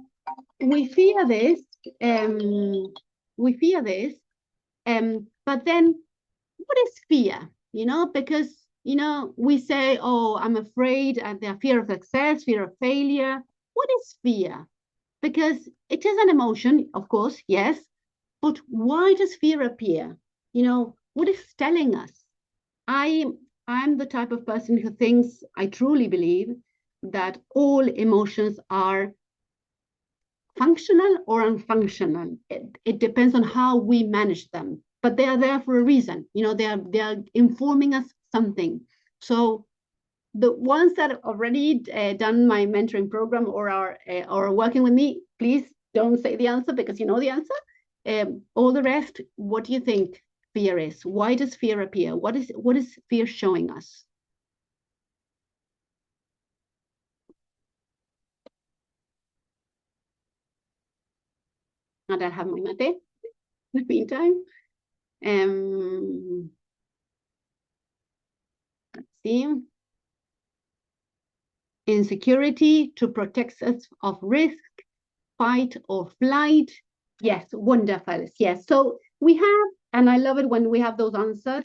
fear this. We fear this. But then, what is fear? Because we say, oh, I'm afraid, and the fear of success, fear of failure. What is fear? Because it is an emotion, of course, yes, but why does fear appear? What is telling us? I'm the type of person who thinks, I truly believe that all emotions are functional or unfunctional. It depends on how we manage them, but they are there for a reason. They are informing us something. So the ones that have already done my mentoring program or are working with me, please don't say the answer because you know the answer. All the rest, what do you think fear is? Why does fear appear? What is fear showing us? And I have my mate in the meantime. Let's see. Insecurity to protect us of risk, fight or flight. Yes, wonderful. Yes. So we have, and I love it when we have those answers.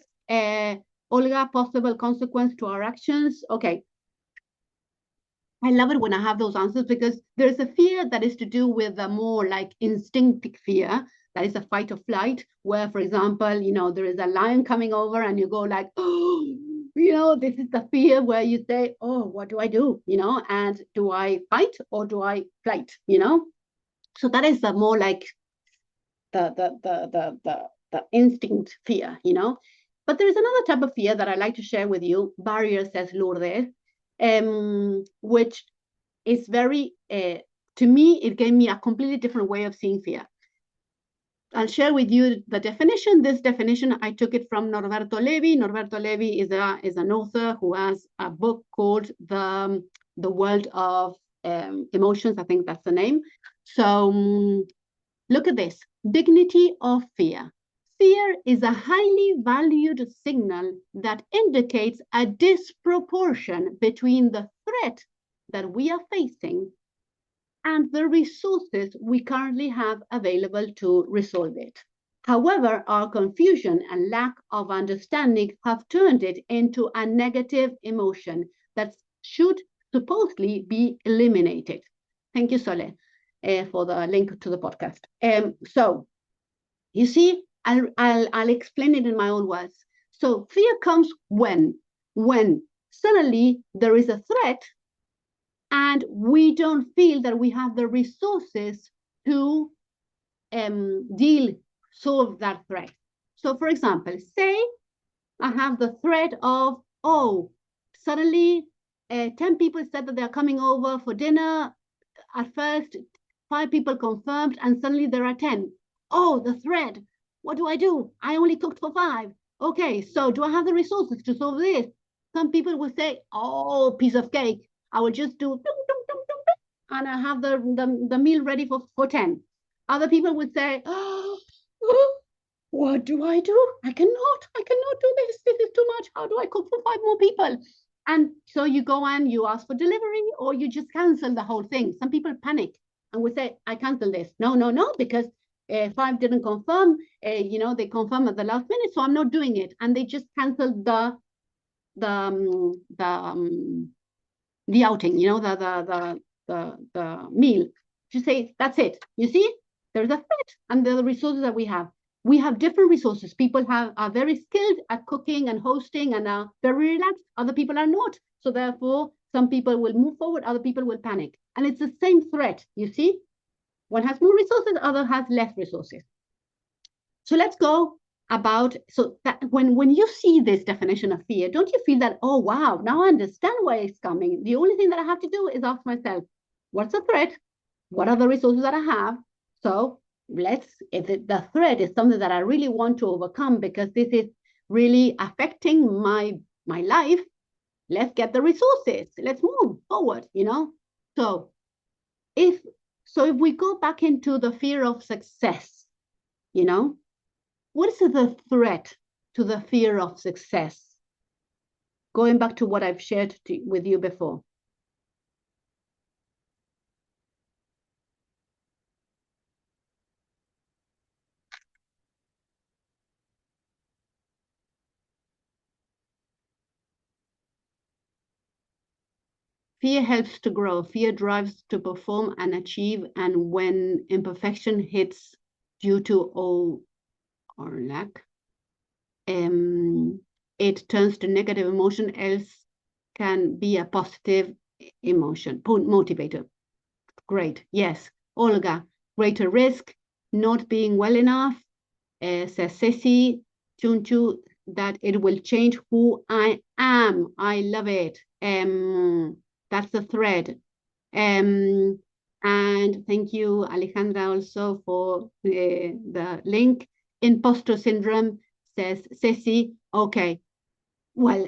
Olga, possible consequence to our actions. Okay. I love it when I have those answers, because there's a fear that is to do with a more like instinctive fear, that is a fight or flight, where, for example, there is a lion coming over and you go like, oh, this is the fear where you say, oh, what do I do? And do I fight or do I flight? So that is the more like the instinct fear, But there is another type of fear that I like to share with you. Barrier, says Lourdes, which is very, to me, it gave me a completely different way of seeing fear. I'll share with you the definition. This definition, I took it from Norberto Levi. Norberto Levi is an author who has a book called The World of Emotions. I think that's the name. So look at this. Dignity of fear. Fear is a highly valued signal that indicates a disproportion between the threat that we are facing and the resources we currently have available to resolve it. However, our confusion and lack of understanding have turned it into a negative emotion that should supposedly be eliminated. Thank you, Sole, for the link to the podcast. So, you see, I'll explain it in my own words. So, fear comes when suddenly there is a threat and we don't feel that we have the resources to solve that threat. So, for example, say I have the threat of, suddenly 10 people said that they're coming over for dinner. At first, 5 people confirmed, and suddenly there are 10. Oh, the threat. What do I do? I only cooked for 5. Okay, so do I have the resources to solve this? Some people will say, oh, piece of cake. I will just do and I have the meal ready for 10. Other people would say, oh, what do I do? I cannot do this. This is too much. How do I cook for 5 more people? And so you go and you ask for delivery, or you just cancel the whole thing. Some people panic and would say, I cancel this. No, because 5 didn't confirm. They confirm at the last minute, so I'm not doing it. And they just canceled the outing, the meal. To say, that's it. You see, there's a threat, and the resources that we have. We have different resources. People are very skilled at cooking and hosting and are very relaxed. Other people are not. So therefore, some people will move forward, other people will panic. And it's the same threat, you see? One has more resources, other has less resources. So let's go about, so that when you see this definition of fear, don't you feel that, oh, wow, now I understand why it's coming. The only thing that I have to do is ask myself, what's the threat? What are the resources that I have? So if the threat is something that I really want to overcome because this is really affecting my life, let's get the resources. Let's move forward, So if we go back into the fear of success, what is the threat to the fear of success? Going back to what I've shared with you before. Fear helps to grow. Fear drives to perform and achieve. And when imperfection hits due to or lack, it turns to negative emotion, else can be a positive emotion, motivator. Great. Yes. Olga, greater risk, not being well enough, says Ceci, Chunchu, that it will change who I am. I love it. That's the thread. And thank you, Alejandra, also for the link. Imposter syndrome, says Ceci. Okay. Well,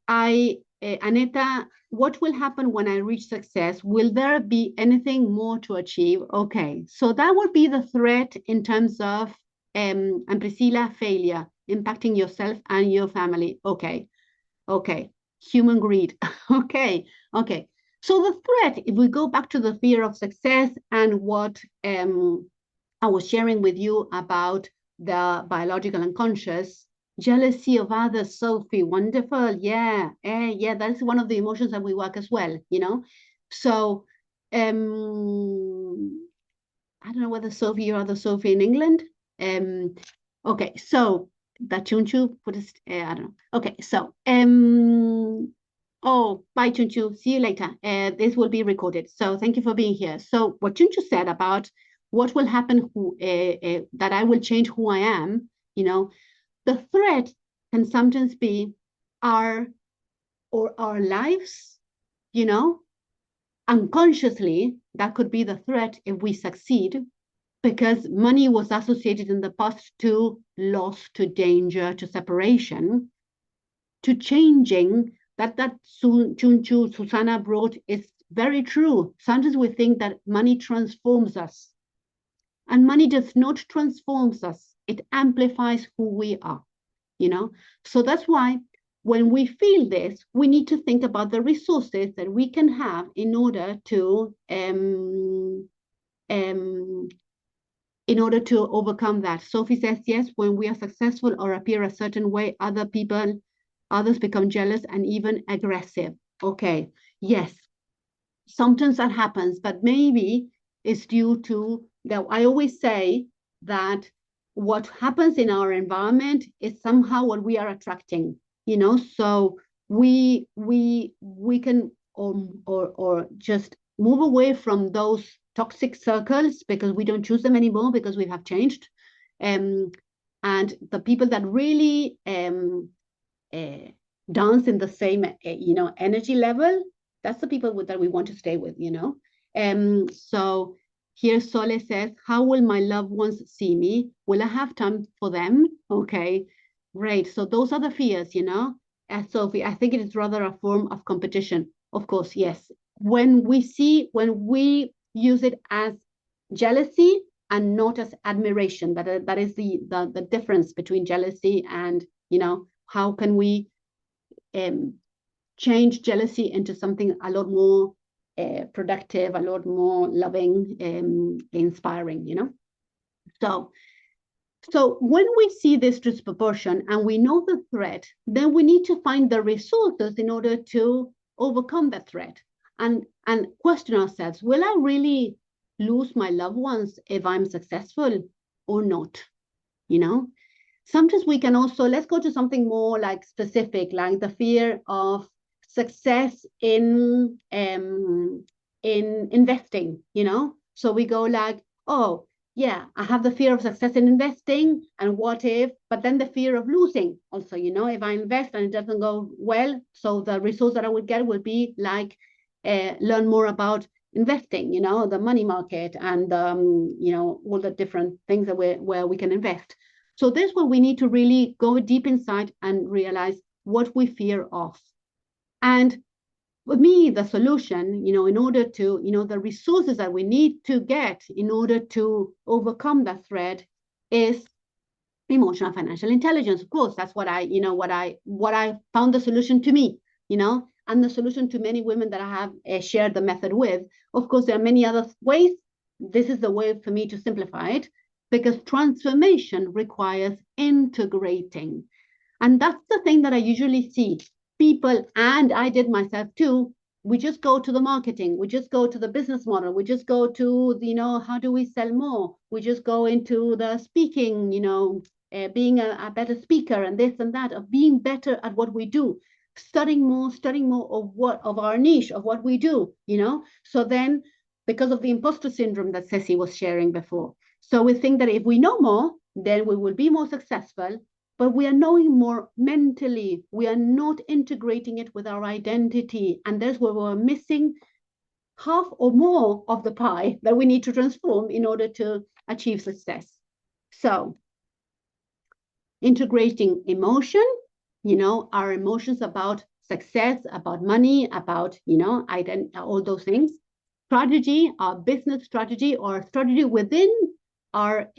Aneta, what will happen when I reach success? Will there be anything more to achieve? Okay, so that would be the threat in terms of, and Priscilla, failure, impacting yourself and your family. Okay, human greed. Okay. So the threat, if we go back to the fear of success and what I was sharing with you about the biological unconscious, Jealousy of others, Sophie, wonderful. Yeah, yeah, that's one of the emotions that we work as well, you know. So, I don't know whether Sophie, you're the Sophie in England. Okay, so that Chunchu put us, I don't know. Okay, so, oh, bye Chunchu, see you later. This will be recorded. So thank you for being here. So what Chunchu said about what will happen, that I will change who I am, you know, the threat can sometimes be our lives, you know, unconsciously, that could be the threat if we succeed, because money was associated in the past to loss, to danger, to separation, to changing. That Chunchu Susanna brought is very true. Sometimes we think that money transforms us, and money does not transform us. It amplifies who we are, you know. So that's why when we feel this, we need to think about the resources that we can have in order to overcome that. Sophie says, yes, when we are successful or appear a certain way, others become jealous and even aggressive. Okay, yes, sometimes that happens, but maybe it's due to that. I always say that what happens in our environment is somehow what we are attracting, you know. So we can or just move away from those toxic circles because we don't choose them anymore, because we have changed, and the people that really dance in the same energy level, that's the people that we want to stay with, you know. So here Sole says, how will my loved ones see me? Will I have time for them? Okay, great. So those are the fears, you know. Sophie, I think it is rather a form of competition. Of course, yes. When we use it as jealousy and not as admiration, that is the difference between jealousy and, you know, how can we change jealousy into something a lot more productive, a lot more loving, inspiring, you know. So when we see this disproportion and we know the threat, then we need to find the resources in order to overcome that threat, and question ourselves, will I really lose my loved ones if I'm successful or not, you know? Sometimes we can also, let's go to something more like specific, like the fear of success in investing, you know. So we go like, oh yeah, I have the fear of success in investing, and what if, but then the fear of losing also, you know, if I invest and it doesn't go well, so the resource that I would get will be like learn more about investing, you know, the money market, and you know, all the different things that where we can invest. So this is where we need to really go deep inside and realize what we fear of. And for me, the solution, you know, in order to, you know, the resources that we need to get in order to overcome that threat is emotional financial intelligence. Of course, that's what I found the solution to me, you know, and the solution to many women that I have shared the method with. Of course, there are many other ways. This is the way for me to simplify it, because transformation requires integrating. And that's the thing that I usually see people, and I did myself too. We just go to the marketing, we just go to the business model, we just go to, you know, how do we sell more? We just go into the speaking, you know, being a better speaker and this and that, of being better at what we do, studying more of our niche, of what we do, you know. So then, because of the imposter syndrome that Ceci was sharing before, so we think that if we know more, then we will be more successful, but we are knowing more mentally. We are not integrating it with our identity. And that's where we're missing half or more of the pie that we need to transform in order to achieve success. So integrating emotion, you know, our emotions about success, about money, about, you know, all those things. Strategy, our business strategy, or strategy within our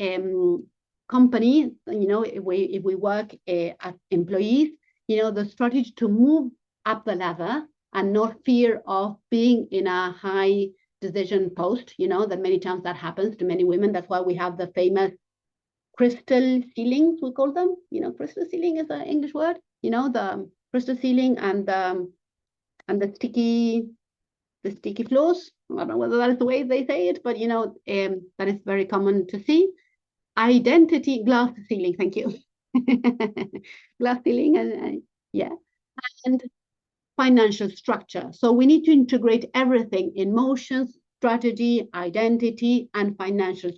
company, you know, if we work as employees, you know, the strategy to move up the ladder and not fear of being in a high decision post, you know, that many times that happens to many women. That's why we have the famous crystal ceilings, we call them. You know, crystal ceiling is an English word. You know, the crystal ceiling and the sticky floors. I don't know whether that is the way they say it, but you know, that is very common to see. Identity, glass ceiling, thank you. Glass ceiling, and yeah, and financial structure. So we need to integrate everything: emotions, strategy, identity, and financial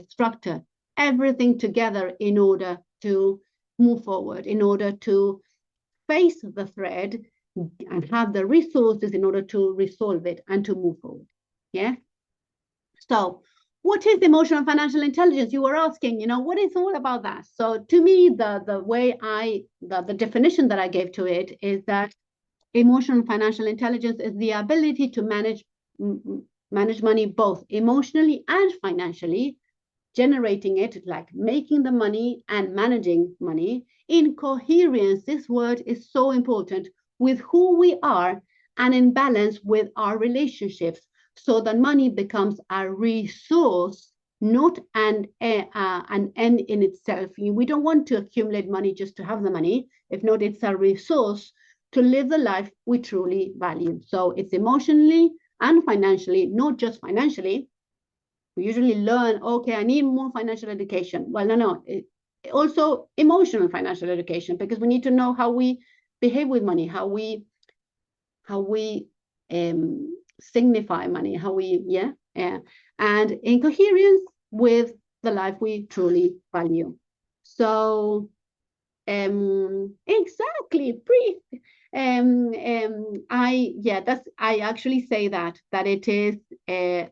structure, everything together in order to move forward, in order to face the threat and have the resources in order to resolve it and to move forward. Yeah. So what is emotional and financial intelligence? You were asking, you know, what is all about that? So to me, the definition that I gave to it is that emotional and financial intelligence is the ability to manage money both emotionally and financially, generating it, like making the money and managing money in coherence. This word is so important, with who we are and in balance with our relationships, so that money becomes a resource, not an end in itself. We don't want to accumulate money just to have the money. If not, it's a resource to live the life we truly value. So it's emotionally and financially, not just financially. We usually learn, okay, I need more financial education. Well, no, also emotional financial education, because we need to know how we behave with money, how we signify money, how we, and in coherence with the life we truly value. So exactly, brief. I actually say that it is I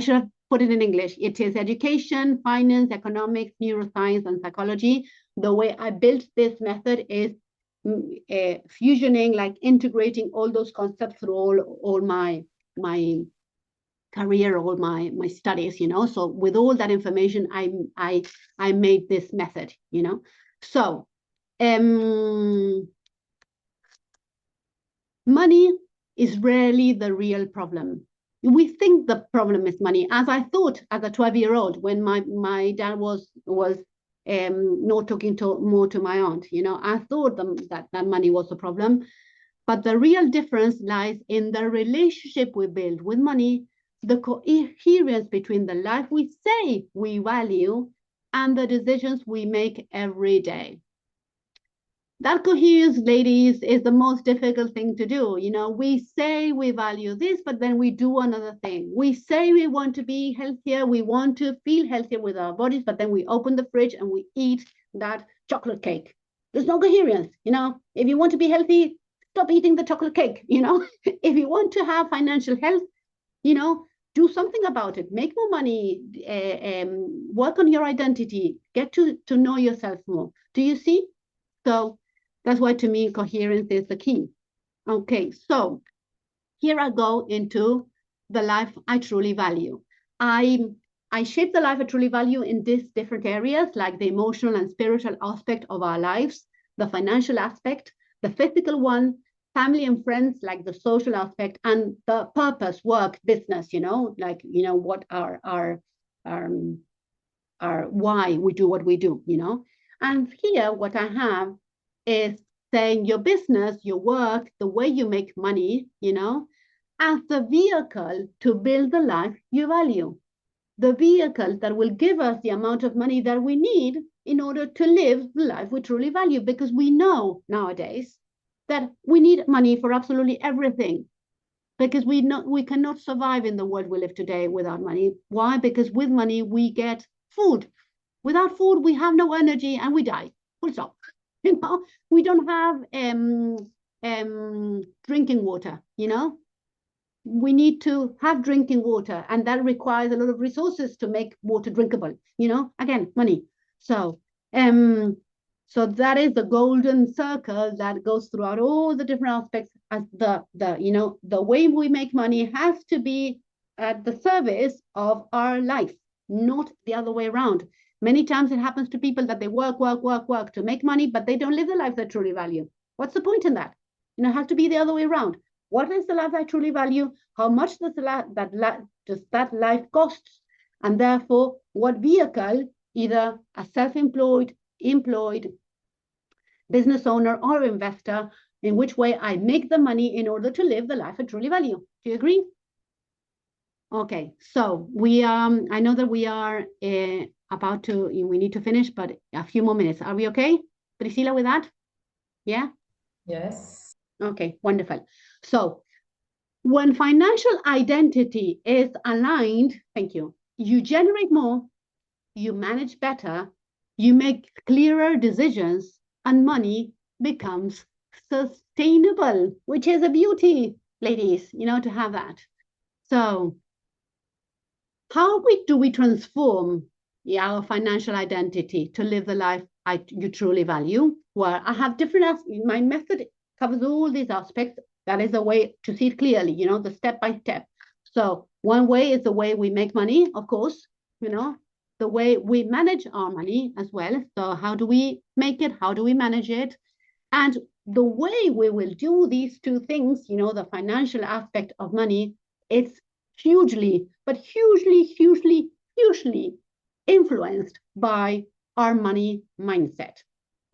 should have put it in English. It is education, finance, economics, neuroscience, and psychology. The way I built this method is fusioning, like integrating all those concepts through all my career, all my studies, you know. So with all that information, I made this method, you know. So money is rarely the real problem. We think the problem is money, as I thought as a 12-year-old when my dad was not talking more to my aunt. You know, I thought that money was the problem, but the real difference lies in the relationship we build with money, the coherence between the life we say we value and the decisions we make every day. That coherence, ladies, is the most difficult thing to do. You know, we say we value this, but then we do another thing. We say we want to be healthier, we want to feel healthier with our bodies, but then we open the fridge and we eat that chocolate cake. There's no coherence. You know, if you want to be healthy, stop eating the chocolate cake. You know, if you want to have financial health, you know, do something about it. Make more money, work on your identity, get to know yourself more. Do you see? So that's why, to me, coherence is the key. Okay, so here I go into the life I truly value. I shape the life I truly value in these different areas, like the emotional and spiritual aspect of our lives, the financial aspect, the physical one, family and friends, like the social aspect, and the purpose, work, business, you know, like, you know, what our why we do what we do, you know. And here, what I have is saying your business, your work, the way you make money, you know, as the vehicle to build the life you value, the vehicle that will give us the amount of money that we need in order to live the life we truly value. Because we know nowadays that we need money for absolutely everything, because we cannot survive in the world we live today without money. Why? Because with money we get food. Without food, we have no energy and we die. Full stop. You know, we don't have drinking water, you know. We need to have drinking water, and that requires a lot of resources to make water drinkable, you know. Again, money. So so that is the golden circle that goes throughout all the different aspects. As the you know, the way we make money has to be at the service of our life, not the other way around. Many times it happens to people that they work to make money, but they don't live the life they truly value. What's the point in that? You know, it has to be the other way around. What is the life I truly value? How much does that life cost? And therefore, what vehicle, either a self-employed, employed, business owner, or investor, in which way I make the money in order to live the life I truly value. Do you agree? Okay, so I know that we are we need to finish, but a few more minutes. Are we okay, Priscilla, with that? Yeah? Yes. Okay, wonderful. So when financial identity is aligned, thank you, you generate more, you manage better, you make clearer decisions, and money becomes sustainable, which is a beauty, ladies, to have that. So how do we transform our financial identity to live the life you truly value? Well, I have different, my method covers all these aspects. That is a way to see it clearly, the step by step. So one way is the way we make money, of course, the way we manage our money as well. So how do we make it? How do we manage it? And the way we will do these two things, the financial aspect of money, it's hugely influenced by our money mindset.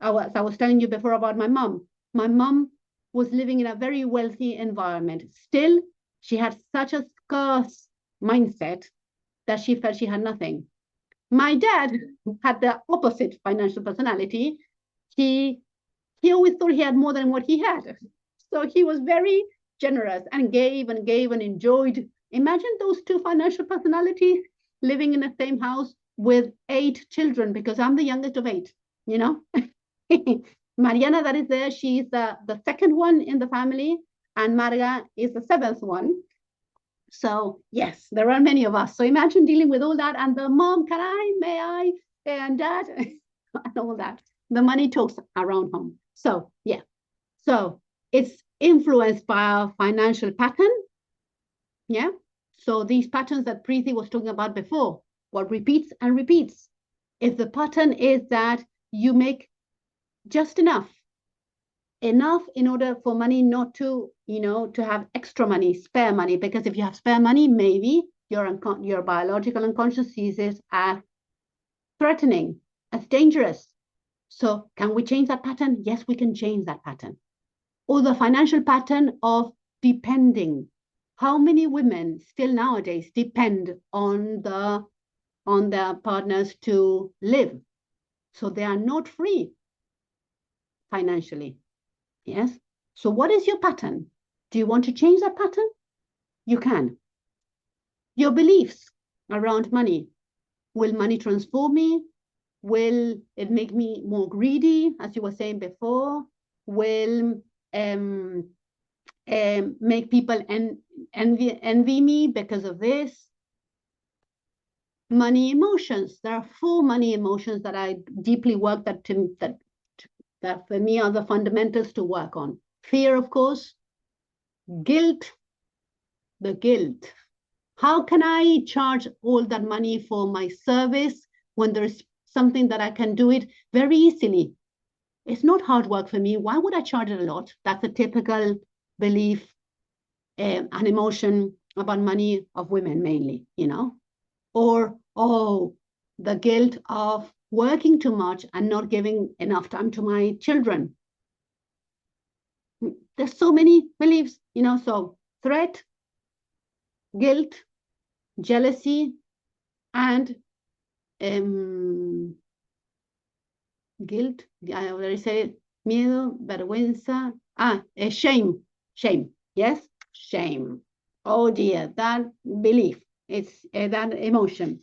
I was telling you before about my mom. My mom was living in a very wealthy environment. Still, she had such a scarce mindset that she felt she had nothing. My dad had the opposite financial personality. He always thought he had more than what he had. So he was very generous and gave and enjoyed. Imagine those two financial personalities living in the same house with 8 children, because I'm the youngest of 8, Mariana, that is there, she's the second one in the family, and Marga is the 7th one. So yes, there are many of us. So imagine dealing with all that, and the mom, may I, and dad, and all that. The money talks around home. So yeah, so it's influenced by our financial pattern. Yeah, so these patterns that Preeti was talking about before, what repeats and repeats. If the pattern is that you make just enough in order for money not to, to have extra money, spare money, because if you have spare money, maybe your biological unconscious sees it as threatening, as dangerous. So can we change that pattern? Yes, we can change that pattern. Or the financial pattern of depending. How many women still nowadays depend on their partners to live? So they are not free financially. Yes. So what is your pattern? Do you want to change that pattern? You can. Your beliefs around money. Will money transform me? Will it make me more greedy, as you were saying before? Will make people envy me because of this? Money emotions. There are 4 money emotions that I deeply work that for me are the fundamentals to work on. Fear, of course. Guilt. The guilt. How can I charge all that money for my service when there's something that I can do it very easily? It's not hard work for me. Why would I charge it a lot? That's a typical belief and emotion about money of women mainly, Or, the guilt of working too much and not giving enough time to my children. There's so many beliefs, so threat, guilt, jealousy, and guilt, I already said, miedo, vergüenza, shame, yes, shame. Oh dear, that belief, it's that emotion.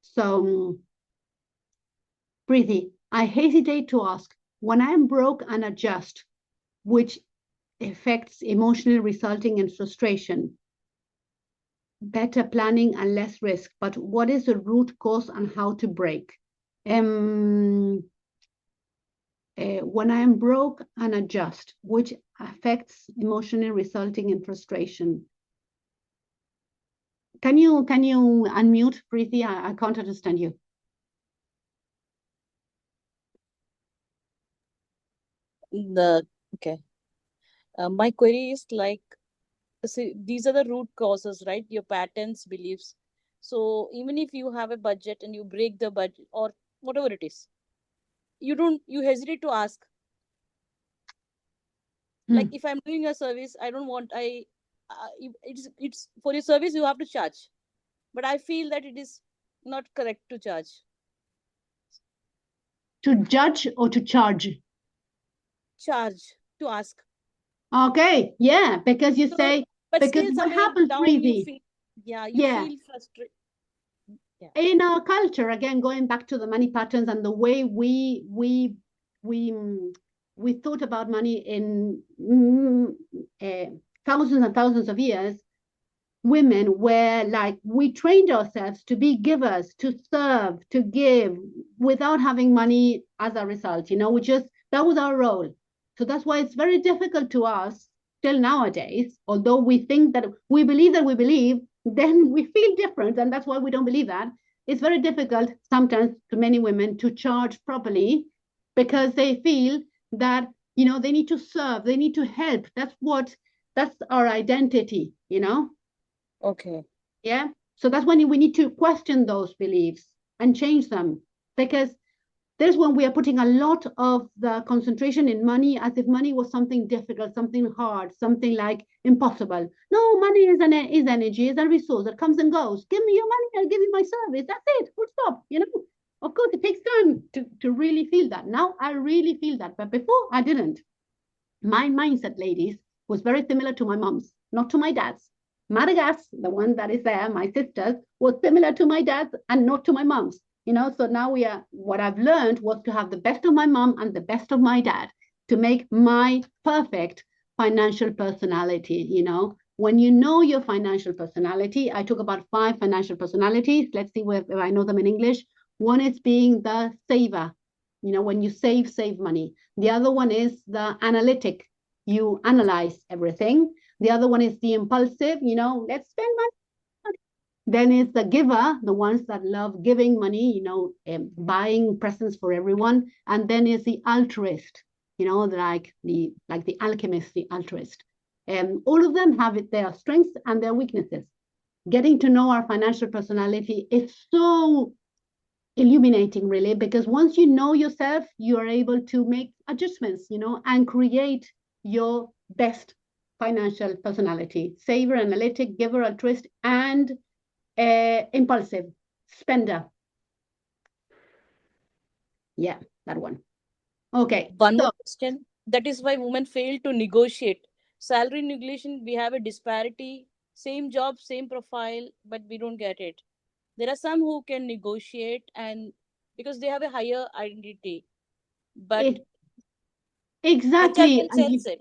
So, Preeti, I hesitate to ask, when I'm broke and adjust, which affects emotionally resulting in frustration, better planning and less risk, but what is the root cause and how to break? When I am broke and adjust, which affects emotionally resulting in frustration. Can you unmute, Preeti? I can't understand you. Okay. My query is like, see, these are the root causes, right? Your patterns, beliefs. So even if you have a budget and you break the budget or whatever it is, you hesitate to ask. Like if I'm doing a service, I don't want, it's for your service, you have to charge. But I feel that it is not correct to charge. To judge or to charge? Charge, to ask. Okay, yeah, because you say, but because still what happens, Preeti? You feel frustrated. Yeah. In our culture, again, going back to the money patterns and the way we thought about money in thousands and thousands of years, women were like, we trained ourselves to be givers, to serve, to give without having money as a result. You know, that was our role. So that's why it's very difficult to us till nowadays, although we think that we believe, then we feel different. And that's why we don't believe that. It's very difficult sometimes to many women to charge properly because they feel that, you know, they need to serve, they need to help. That's our identity, you know? Okay. Yeah. So that's when we need to question those beliefs and change them, because there's when we are putting a lot of the concentration in money as if money was something difficult, something hard, something like impossible. No, money is energy, is a resource that comes and goes. Give me your money, I'll give you my service. That's it. Full stop. You know, of course, it takes time to really feel that. Now I really feel that, but before I didn't. My mindset, ladies, was very similar to my mom's, not to my dad's. Madagascar, the one that is there, my sister's, was similar to my dad's and not to my mom's. You know, so now what I've learned was to have the best of my mom and the best of my dad to make my perfect financial personality. You know, when you know your financial personality, I talk about 5 financial personalities. Let's see if I know them in English. One is being the saver. You know, when you save money. The other one is the analytic. You analyze everything. The other one is the impulsive. You know, let's spend money. Then is the giver, the ones that love giving money, you know, buying presents for everyone. And then is the altruist, you know, like the alchemist, the altruist. All of them have their strengths and their weaknesses. Getting to know our financial personality is so illuminating, really, because once you know yourself, you are able to make adjustments, you know, and create your best financial personality: saver, analytic, giver, altruist, and impulsive, spender. Yeah, that one. Okay. One more question. That is why women fail to negotiate. Salary negotiation, we have a disparity. Same job, same profile, but we don't get it. There are some who can negotiate, and because they have a higher identity. But exactly. HR can sense it.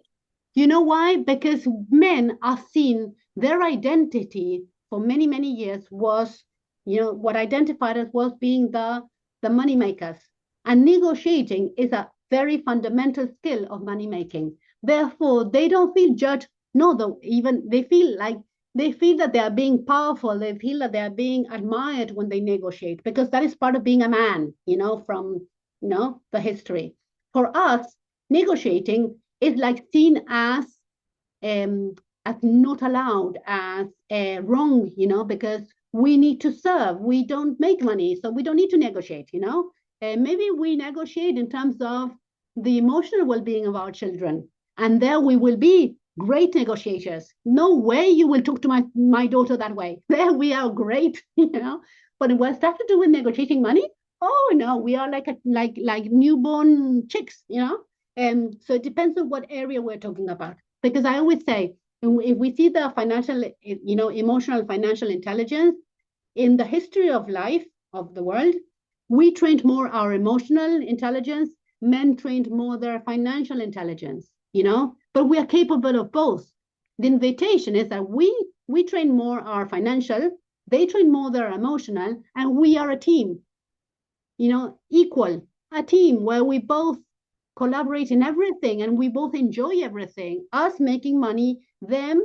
You know why? Because men are seen, their identity for many, many years was, you know, what identified as was being the money makers. And negotiating is a very fundamental skill of money making. Therefore, they don't feel judged. No, they feel that they are being powerful. They feel that they are being admired when they negotiate, because that is part of being a man, you know, from, you know, the history. For us, negotiating is like seen as not allowed, as wrong, you know, because we need to serve. We don't make money, so we don't need to negotiate, you know. Maybe we negotiate in terms of the emotional well-being of our children, and there we will be great negotiators. No way you will talk to my daughter that way. There we are great, you know. But when it starts to do with negotiating money, oh no, we are like newborn chicks, you know. So it depends on what area we're talking about. Because I always say, if we see the financial, you know, emotional financial intelligence in the history of life of the world, we trained more our emotional intelligence, men trained more their financial intelligence, you know, but we are capable of both. The invitation is that we train more our financial, they train more their emotional, and we are a team, you know, equal, a team where we both collaborate in everything and we both enjoy everything, us making money, them,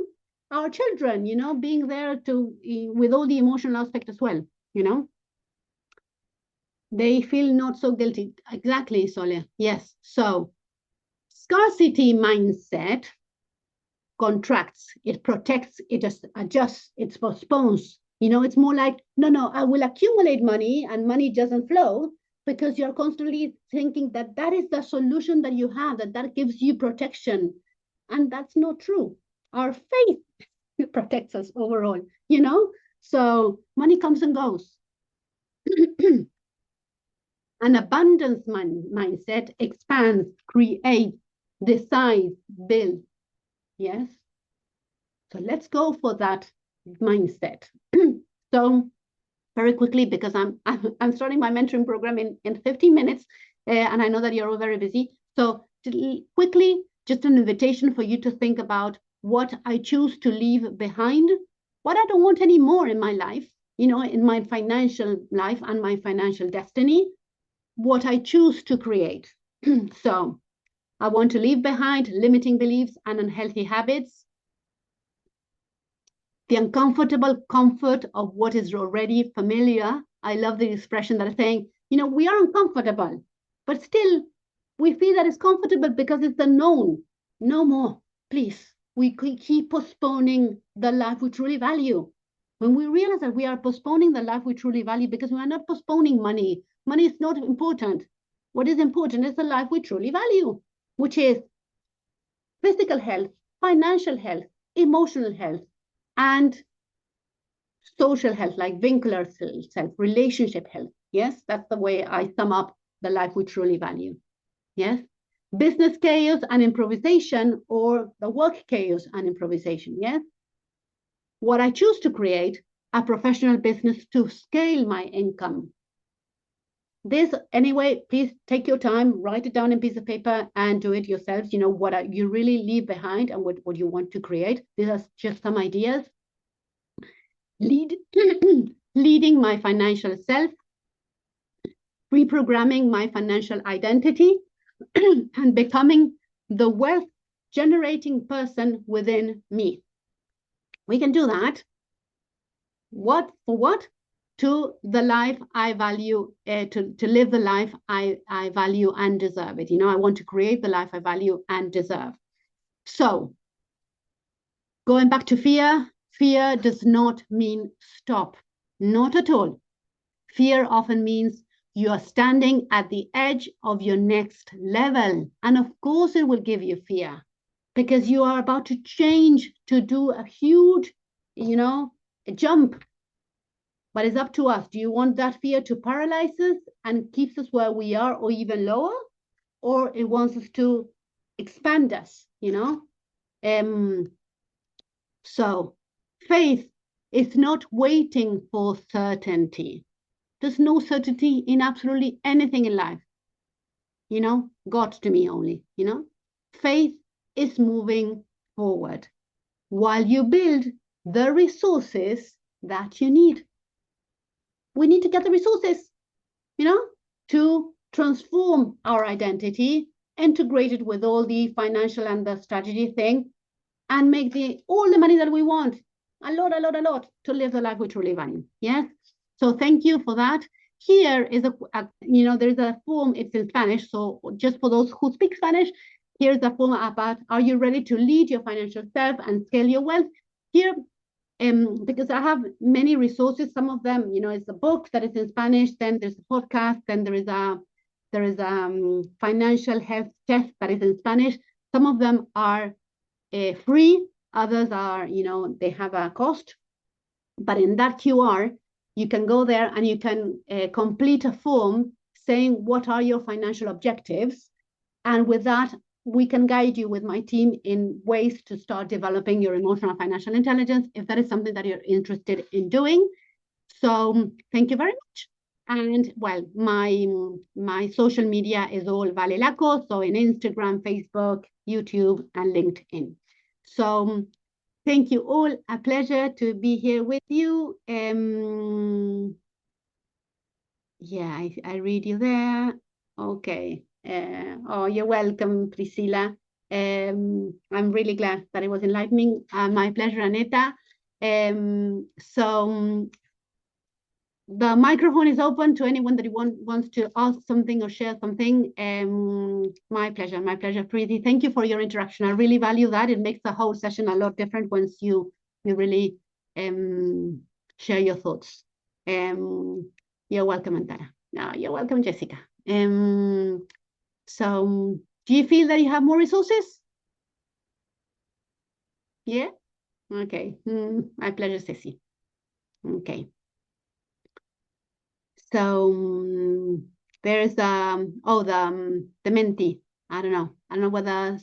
our children, you know, being there with all the emotional aspect as well, you know. They feel not so guilty. Exactly, Sole. Yes. So scarcity mindset contracts, it protects, it adjusts, it postpones You know, it's more like, no, I will accumulate money and money doesn't flow because you're constantly thinking that that is the solution that you have, that gives you protection. And that's not true. Our faith protects us overall, you know? So money comes and goes. An abundance mindset expands, creates, decides, builds. Yes? So let's go for that mindset. So very quickly, because I'm starting my mentoring program in 15 minutes, and I know that you're all very busy. So quickly, just an invitation for you to think about what I choose to leave behind, what I don't want anymore in my life, you know, in my financial life and my financial destiny, what I choose to create. So I want to leave behind limiting beliefs and unhealthy habits, the uncomfortable comfort of what is already familiar. I love the expression that is saying, you know, we are uncomfortable, but still we feel that it's comfortable because it's the known. No more, please. We keep postponing the life we truly value. When we realize that we are postponing the life we truly value, because we are not postponing money. Money is not important. What is important is the life we truly value, which is physical health, financial health, emotional health, and social health, like vincular self, relationship health. Yes, that's the way I sum up the life we truly value. Yes, business chaos and improvisation, or the work chaos and improvisation. Yes, what I choose to create, a professional business to scale my income. This, anyway, please take your time, write it down in a piece of paper and do it yourselves. You know, what you really leave behind and what you want to create. These are just some ideas. Leading my financial self, reprogramming my financial identity, and becoming the wealth generating person within me. We can do that. What for what? To the life I value, to live the life I value and deserve it. You know, I want to create the life I value and deserve. So going back to fear, fear does not mean stop. Not at all. Fear often means you are standing at the edge of your next level. And of course, it will give you fear because you are about to change, to do a huge, you know, a jump. But it's up to us. Do you want that fear to paralyze us and keeps us where we are or even lower? Or it wants us to expand us, you know? So faith is not waiting for certainty. There's no certainty in absolutely anything in life. You know, God to me only, you know. Faith is moving forward while you build the resources that you need. We need to get the resources, you know, to transform our identity, integrate it with all the financial and the strategy thing, and make all the money that we want, a lot, to live the life we truly value. Yes. So thank you for that. Here is you know, there's a form, it's in Spanish. So just for those who speak Spanish, here's a form about, are you ready to lead your financial self and scale your wealth? Here, because I have many resources, some of them, you know, it's a book that is in Spanish, then there's a podcast, then there is a financial health test that is in Spanish. Some of them are free, others are, you know, they have a cost. But in that QR, you can go there and you can complete a form saying what are your financial objectives. And with that, we can guide you with my team in ways to start developing your emotional and financial intelligence, if that is something that you're interested in doing. So thank you very much. And well, my social media is all Vale Laco, so in Instagram, Facebook, YouTube, and LinkedIn. So thank you all. A pleasure to be here with you. Yeah, I read you there. Okay. Oh, you're welcome, Priscilla. I'm really glad that it was enlightening. My pleasure, Aneta. So the microphone is open to anyone that wants to ask something or share something. My pleasure, Preeti. Thank you for your interaction. I really value that. It makes the whole session a lot different once you really share your thoughts. You're welcome, Antara. No, you're welcome, Jessica. So do you feel that you have more resources? Yeah? Okay. My pleasure, Ceci. Okay. So there's the Menti. I don't know whether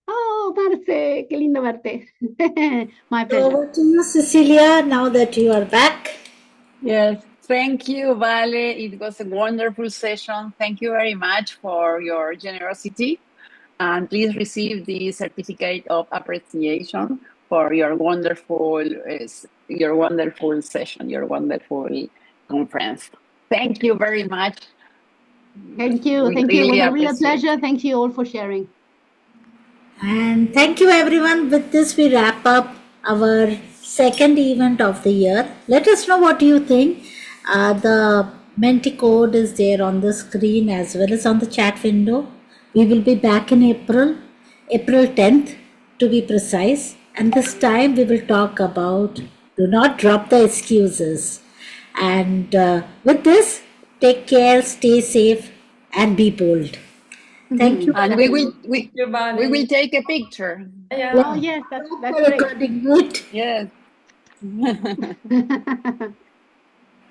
oh, Marce, qué lindo verte. My pleasure. Over to you, Cecilia, now that you are back. Yes, thank you, Vale. It was a wonderful session. Thank you very much for your generosity. And please receive the certificate of appreciation for your wonderful session, your wonderful conference. Thank you very much. Thank you. Thank you. It was a real pleasure. Thank you all for sharing. And thank you, everyone. With this, we wrap up our second event of the year. Let us know what you think. The Menti code is there on the screen as well as on the chat window. We will be back in April 10th to be precise. And this time we will talk about do not drop the excuses. And with this, take care, stay safe, and be bold. Thank you. And we will take a picture. Yeah. Oh yes, that's great. Recording it. Yes.